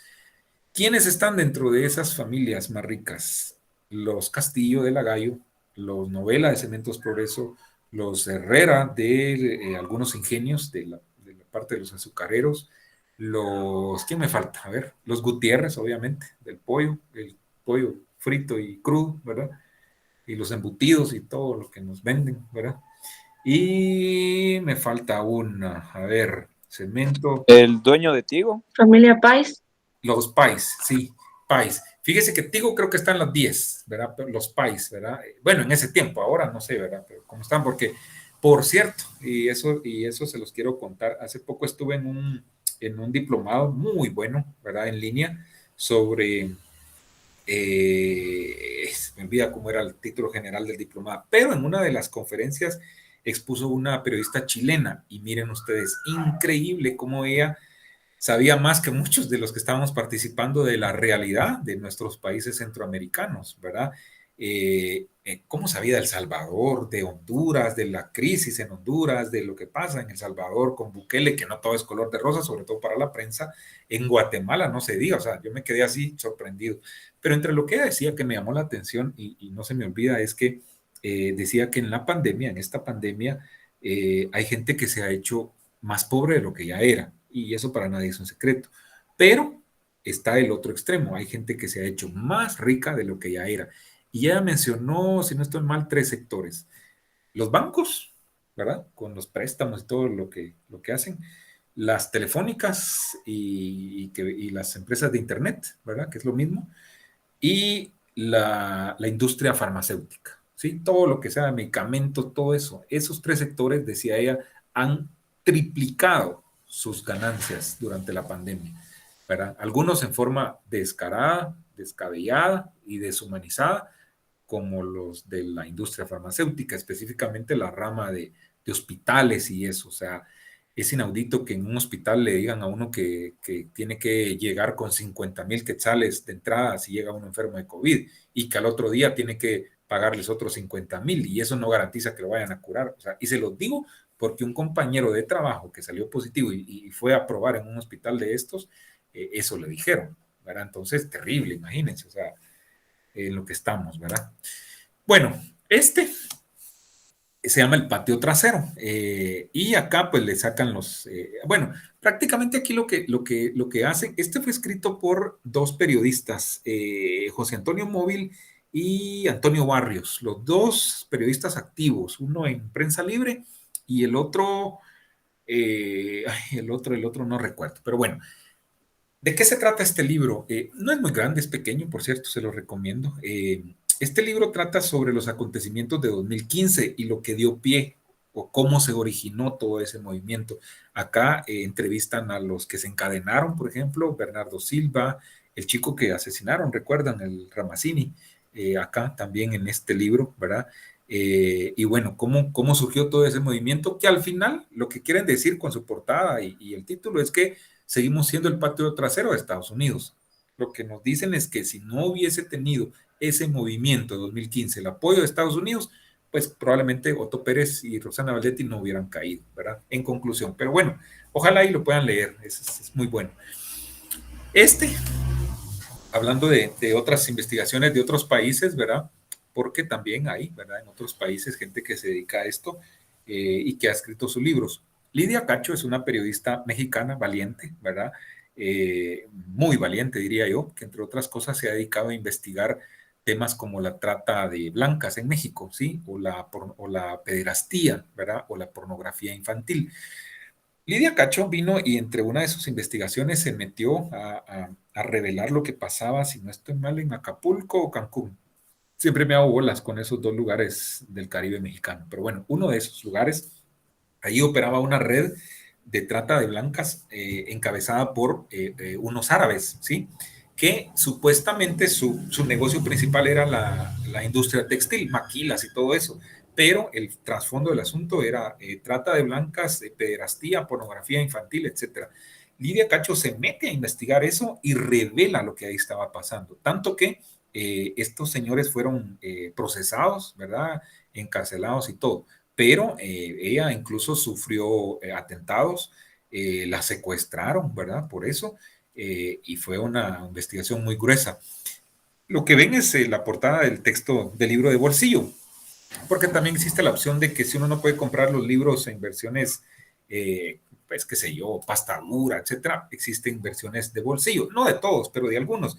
¿Quiénes están dentro de esas familias más ricas? Los Castillo de Lagallo, los Novela de Cementos Progreso, los Herrera de algunos ingenios de la parte de los azucareros, ¿quién me falta? A ver, los Gutiérrez, obviamente, del pollo, el pollo frito y crudo, ¿verdad? Y los embutidos y todo lo que nos venden, ¿verdad? Y me falta una, a ver, cemento. El dueño de Tigo. Familia Pais. Los Pais, sí, Pais. Fíjese que Tigo creo que están los 10, ¿verdad? Los Pais, ¿verdad? Bueno, en ese tiempo, ahora no sé, ¿verdad? Pero cómo están, porque, por cierto, y eso se los quiero contar, hace poco estuve en un diplomado muy bueno, ¿verdad? En línea, sobre, me olvida cómo era el título general del diplomado, pero en una de las conferencias expuso una periodista chilena, y miren ustedes, increíble cómo ella sabía más que muchos de los que estábamos participando de la realidad de nuestros países centroamericanos, ¿verdad? Cómo sabía de El Salvador, de Honduras, de la crisis en Honduras, de lo que pasa en El Salvador con Bukele, que no todo es color de rosa, sobre todo para la prensa. En Guatemala no se diga, o sea, yo me quedé así sorprendido. Pero entre lo que ella decía que me llamó la atención y no se me olvida es que decía que en la pandemia, en esta pandemia, hay gente que se ha hecho más pobre de lo que ya era, y eso para nadie es un secreto. Pero está el otro extremo, hay gente que se ha hecho más rica de lo que ya era. Y ella mencionó, si no estoy mal, 3 sectores. Los bancos, ¿verdad? Con los préstamos y todo lo que hacen. Las telefónicas y las empresas de internet, ¿verdad? Que es lo mismo. Y la industria farmacéutica, ¿sí? Todo lo que sea medicamentos, todo eso. Esos 3 sectores, decía ella, han triplicado sus ganancias durante la pandemia, ¿verdad? Algunos en forma descarada, descabellada y deshumanizada, como los de la industria farmacéutica, específicamente la rama de hospitales y eso. O sea, es inaudito que en un hospital le digan a uno que tiene que llegar con 50,000 quetzales de entrada si llega uno enfermo de COVID, y que al otro día tiene que pagarles otros 50,000, y eso no garantiza que lo vayan a curar. O sea, y se los digo porque un compañero de trabajo que salió positivo y fue a probar en un hospital de estos, eso le dijeron, ¿verdad? Entonces, terrible, imagínense, o sea, en lo que estamos, ¿verdad? Bueno, se llama El Patio Trasero, y acá pues le sacan bueno, prácticamente aquí lo que hacen, fue escrito por 2 periodistas, José Antonio Móvil y Antonio Barrios, los 2 periodistas activos, uno en Prensa Libre y el otro, el otro no recuerdo, pero bueno. ¿De qué se trata este libro? No es muy grande, es pequeño, por cierto, se lo recomiendo. Este libro trata sobre los acontecimientos de 2015 y lo que dio pie o cómo se originó todo ese movimiento. Acá entrevistan a los que se encadenaron, por ejemplo, Bernardo Silva, el chico que asesinaron, recuerdan, el Ramazzini, acá también en este libro, ¿verdad? Y bueno, cómo surgió todo ese movimiento, que al final lo que quieren decir con su portada y el título es que seguimos siendo el patio trasero de Estados Unidos. Lo que nos dicen es que si no hubiese tenido ese movimiento de 2015, el apoyo de Estados Unidos, pues probablemente Otto Pérez y Roxana Valdetti no hubieran caído, ¿verdad? En conclusión. Pero bueno, ojalá y lo puedan leer, es muy bueno. Hablando de otras investigaciones de otros países, ¿verdad? Porque también hay, ¿verdad? En otros países gente que se dedica a esto y que ha escrito sus libros. Lidia Cacho es una periodista mexicana valiente, ¿verdad? Muy valiente, diría yo, que entre otras cosas se ha dedicado a investigar temas como la trata de blancas en México, ¿sí? O la pederastía, ¿verdad? O la pornografía infantil. Lidia Cacho vino y entre una de sus investigaciones se metió a revelar lo que pasaba, si no estoy mal, en Acapulco o Cancún. Siempre me hago bolas con esos 2 lugares del Caribe mexicano, pero bueno, uno de esos lugares, ahí operaba una red de trata de blancas encabezada por unos árabes, ¿sí? Que supuestamente su negocio principal era la industria textil, maquilas y todo eso, pero el trasfondo del asunto era trata de blancas, pederastía, pornografía infantil, etc. Lidia Cacho se mete a investigar eso y revela lo que ahí estaba pasando, tanto que estos señores fueron procesados, ¿verdad? Encarcelados y todo, pero ella incluso sufrió atentados, la secuestraron, ¿verdad? Por eso, y fue una investigación muy gruesa. Lo que ven es la portada del texto del libro de bolsillo, porque también existe la opción de que si uno no puede comprar los libros en versiones, pues qué sé yo, pasta dura, etcétera, existen versiones de bolsillo, no de todos, pero de algunos.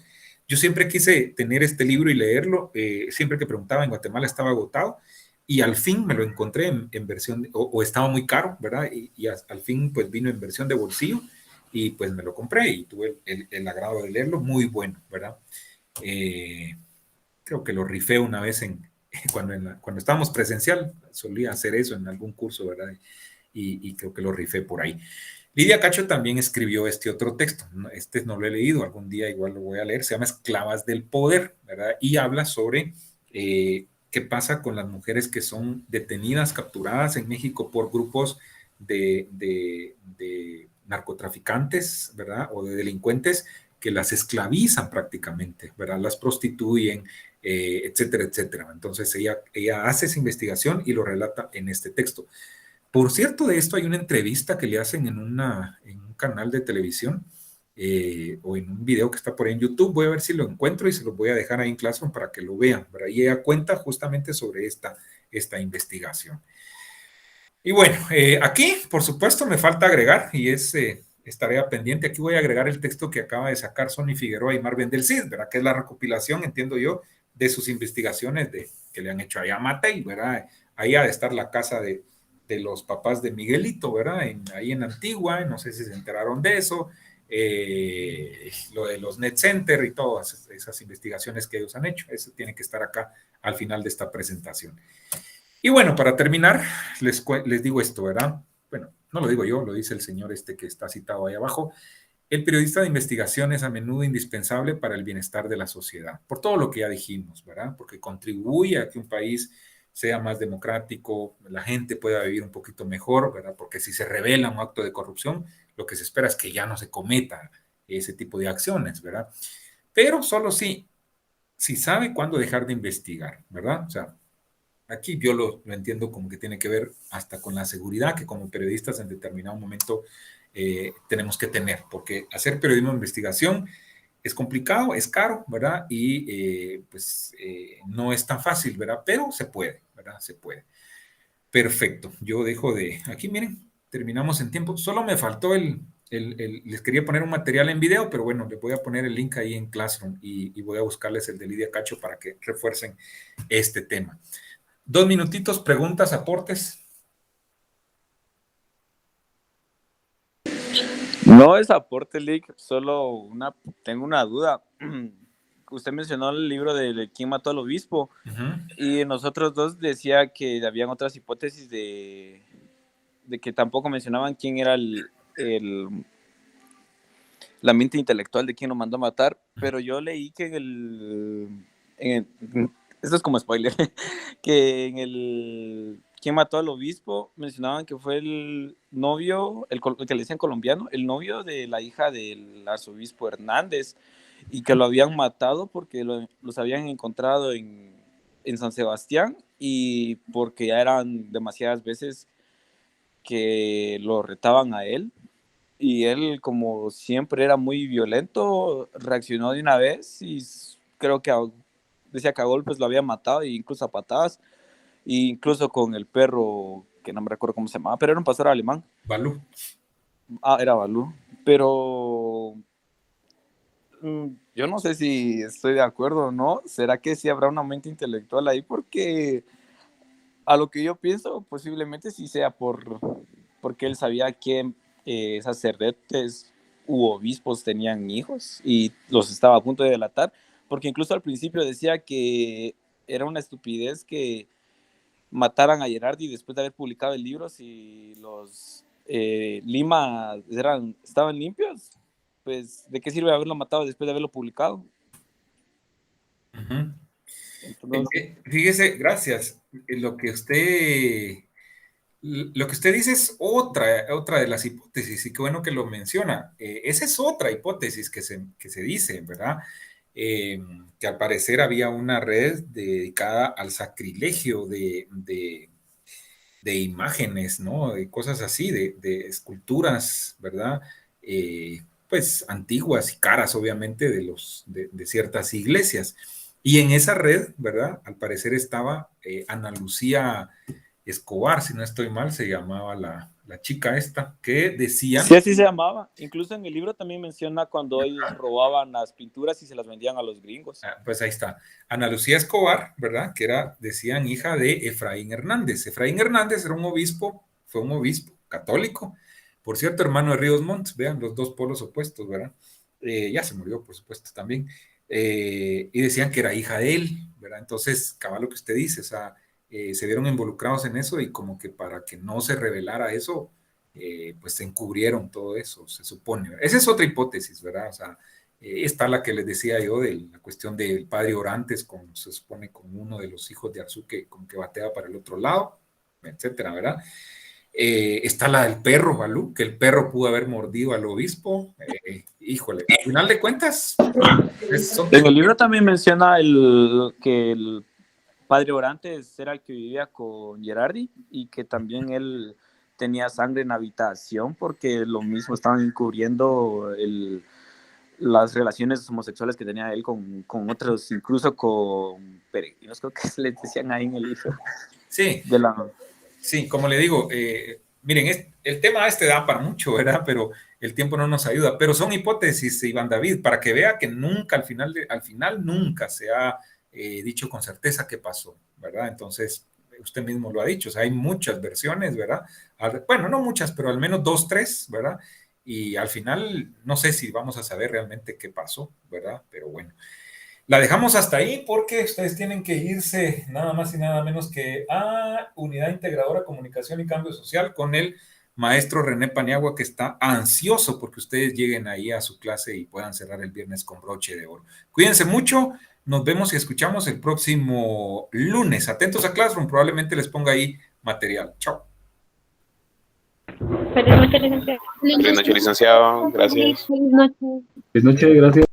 Yo siempre quise tener este libro y leerlo, siempre que preguntaba en Guatemala estaba agotado, y al fin me lo encontré en versión, o estaba muy caro, ¿verdad? Y al fin pues vino en versión de bolsillo, y pues me lo compré y tuve el agrado de leerlo, muy bueno, ¿verdad? Creo que lo rifé una vez cuando estábamos presencial, solía hacer eso en algún curso, ¿verdad? Y creo que lo rifé por ahí. Lidia Cacho también escribió este otro texto, no lo he leído, algún día igual lo voy a leer, se llama Esclavas del Poder, ¿verdad? Y habla sobre qué pasa con las mujeres que son detenidas, capturadas en México por grupos de narcotraficantes, ¿verdad? O de delincuentes que las esclavizan prácticamente, ¿verdad? Las prostituyen, etcétera, etcétera. Entonces ella hace esa investigación y lo relata en este texto. Por cierto, de esto hay una entrevista que le hacen en un canal de televisión o en un video que está por ahí en YouTube. Voy a ver si lo encuentro y se los voy a dejar ahí en Classroom para que lo vean, ¿verdad? Y ella cuenta justamente sobre esta investigación. Y bueno, aquí, por supuesto, me falta agregar, y es tarea pendiente, aquí voy a agregar el texto que acaba de sacar Sonny Figueroa y Marvin del Cid, ¿verdad? Que es la recopilación, entiendo yo, de sus investigaciones que le han hecho allá a Matei, ¿verdad? Ahí ha de estar la casa de los papás de Miguelito, ¿verdad? Ahí en Antigua, no sé si se enteraron de eso, lo de los Net Center y todas esas investigaciones que ellos han hecho, eso tiene que estar acá al final de esta presentación. Y bueno, para terminar, les digo esto, ¿verdad? Bueno, no lo digo yo, lo dice el señor que está citado ahí abajo. El periodista de investigación es a menudo indispensable para el bienestar de la sociedad, por todo lo que ya dijimos, ¿verdad? Porque contribuye a que un país sea más democrático, la gente pueda vivir un poquito mejor, ¿verdad? Porque si se revela un acto de corrupción, lo que se espera es que ya no se cometa ese tipo de acciones, ¿verdad? Pero solo si sabe cuándo dejar de investigar, ¿verdad? O sea, aquí yo lo entiendo como que tiene que ver hasta con la seguridad que como periodistas en determinado momento tenemos que tener, porque hacer periodismo de investigación es complicado, es caro, ¿verdad? Y no es tan fácil, ¿verdad? Pero se puede, ¿verdad? Se puede. Perfecto, yo dejo aquí miren, terminamos en tiempo, solo me faltó les quería poner un material en video, pero bueno, les voy a poner el link ahí en Classroom y voy a buscarles el de Lidia Cacho para que refuercen este tema. 2 minutitos, preguntas, aportes. No es aporte, Lick, solo tengo una duda. Usted mencionó el libro de ¿Quién mató al obispo? Y nosotros dos decía que habían otras hipótesis de que tampoco mencionaban quién era la mente intelectual de quién lo mandó a matar, pero yo leí que esto es como spoiler, que en el ¿Quién mató al obispo? Mencionaban que fue el novio, el que le decían colombiano, el novio de la hija del arzobispo Hernández, y que lo habían matado porque los habían encontrado en San Sebastián y porque ya eran demasiadas veces que lo retaban a él. Y él, como siempre era muy violento, reaccionó de una vez y creo que decía que a golpes lo había matado, e incluso a patadas, e incluso con el perro, que no me recuerdo cómo se llamaba, pero era un pastor alemán. Balú. Era Balú. Pero yo no sé si estoy de acuerdo o no. ¿Será que sí habrá una mente intelectual ahí? Porque a lo que yo pienso, posiblemente sí sea porque él sabía que sacerdotes u obispos tenían hijos y los estaba a punto de delatar, porque incluso al principio decía que era una estupidez que mataran a Gerardi después de haber publicado el libro. Si los Lima estaban limpios, pues ¿de qué sirve haberlo matado después de haberlo publicado? Entonces, fíjese, gracias. Lo que usted dice es otra de las hipótesis, y qué bueno que lo menciona. Esa es otra hipótesis que se dice, ¿verdad? Que al parecer había una red dedicada al sacrilegio de imágenes, ¿no? De cosas así, de esculturas, ¿verdad? Pues antiguas y caras, obviamente, de ciertas iglesias. Y en esa red, ¿verdad? Al parecer estaba Ana Lucía Escobar, si no estoy mal, se llamaba la chica esta, que decían... Sí, así se llamaba. Incluso en el libro también menciona cuando ellos robaban las pinturas y se las vendían a los gringos. Pues ahí está. Ana Lucía Escobar, ¿verdad? Que decían, hija de Efraín Hernández. Efraín Hernández era fue un obispo católico. Por cierto, hermano de Ríos Montt, vean los dos polos opuestos, ¿verdad? Ya se murió, por supuesto, también. Y decían que era hija de él, ¿verdad? Entonces, cabal lo que usted dice, o sea, se vieron involucrados en eso y como que para que no se revelara eso, pues se encubrieron todo eso, se supone. Esa es otra hipótesis, ¿verdad? O sea, Está la que les decía yo de la cuestión del padre Orantes, se supone con uno de los hijos de Arzuque, como que batea para el otro lado, etcétera, ¿verdad? Está la del perro, Balú, que el perro pudo haber mordido al obispo. Híjole, al final de cuentas. En el libro también menciona que el padre Orantes era el que vivía con Gerardi y que también él tenía sangre en habitación porque lo mismo estaban encubriendo las relaciones homosexuales que tenía él con otros, incluso con peregrinos, creo que les decían ahí en el libro. Sí. Sí, como le digo, miren, el tema da para mucho, ¿verdad? Pero el tiempo no nos ayuda. Pero son hipótesis, Iván David, para que vea que nunca, al final nunca se ha dicho con certeza qué pasó, ¿verdad? Entonces, usted mismo lo ha dicho, o sea, hay muchas versiones, ¿verdad? Bueno, no muchas, pero al menos 2, 3, ¿verdad? Y al final, no sé si vamos a saber realmente qué pasó, ¿verdad? Pero bueno. La dejamos hasta ahí porque ustedes tienen que irse nada más y nada menos que a Unidad Integradora Comunicación y Cambio Social con el maestro René Paniagua, que está ansioso porque ustedes lleguen ahí a su clase y puedan cerrar el viernes con broche de oro. Cuídense mucho, nos vemos y escuchamos el próximo lunes. Atentos a Classroom, probablemente les ponga ahí material. Chao. Feliz noche, licenciado. Feliz noche, licenciado. Gracias. Feliz noche. Feliz noche, gracias.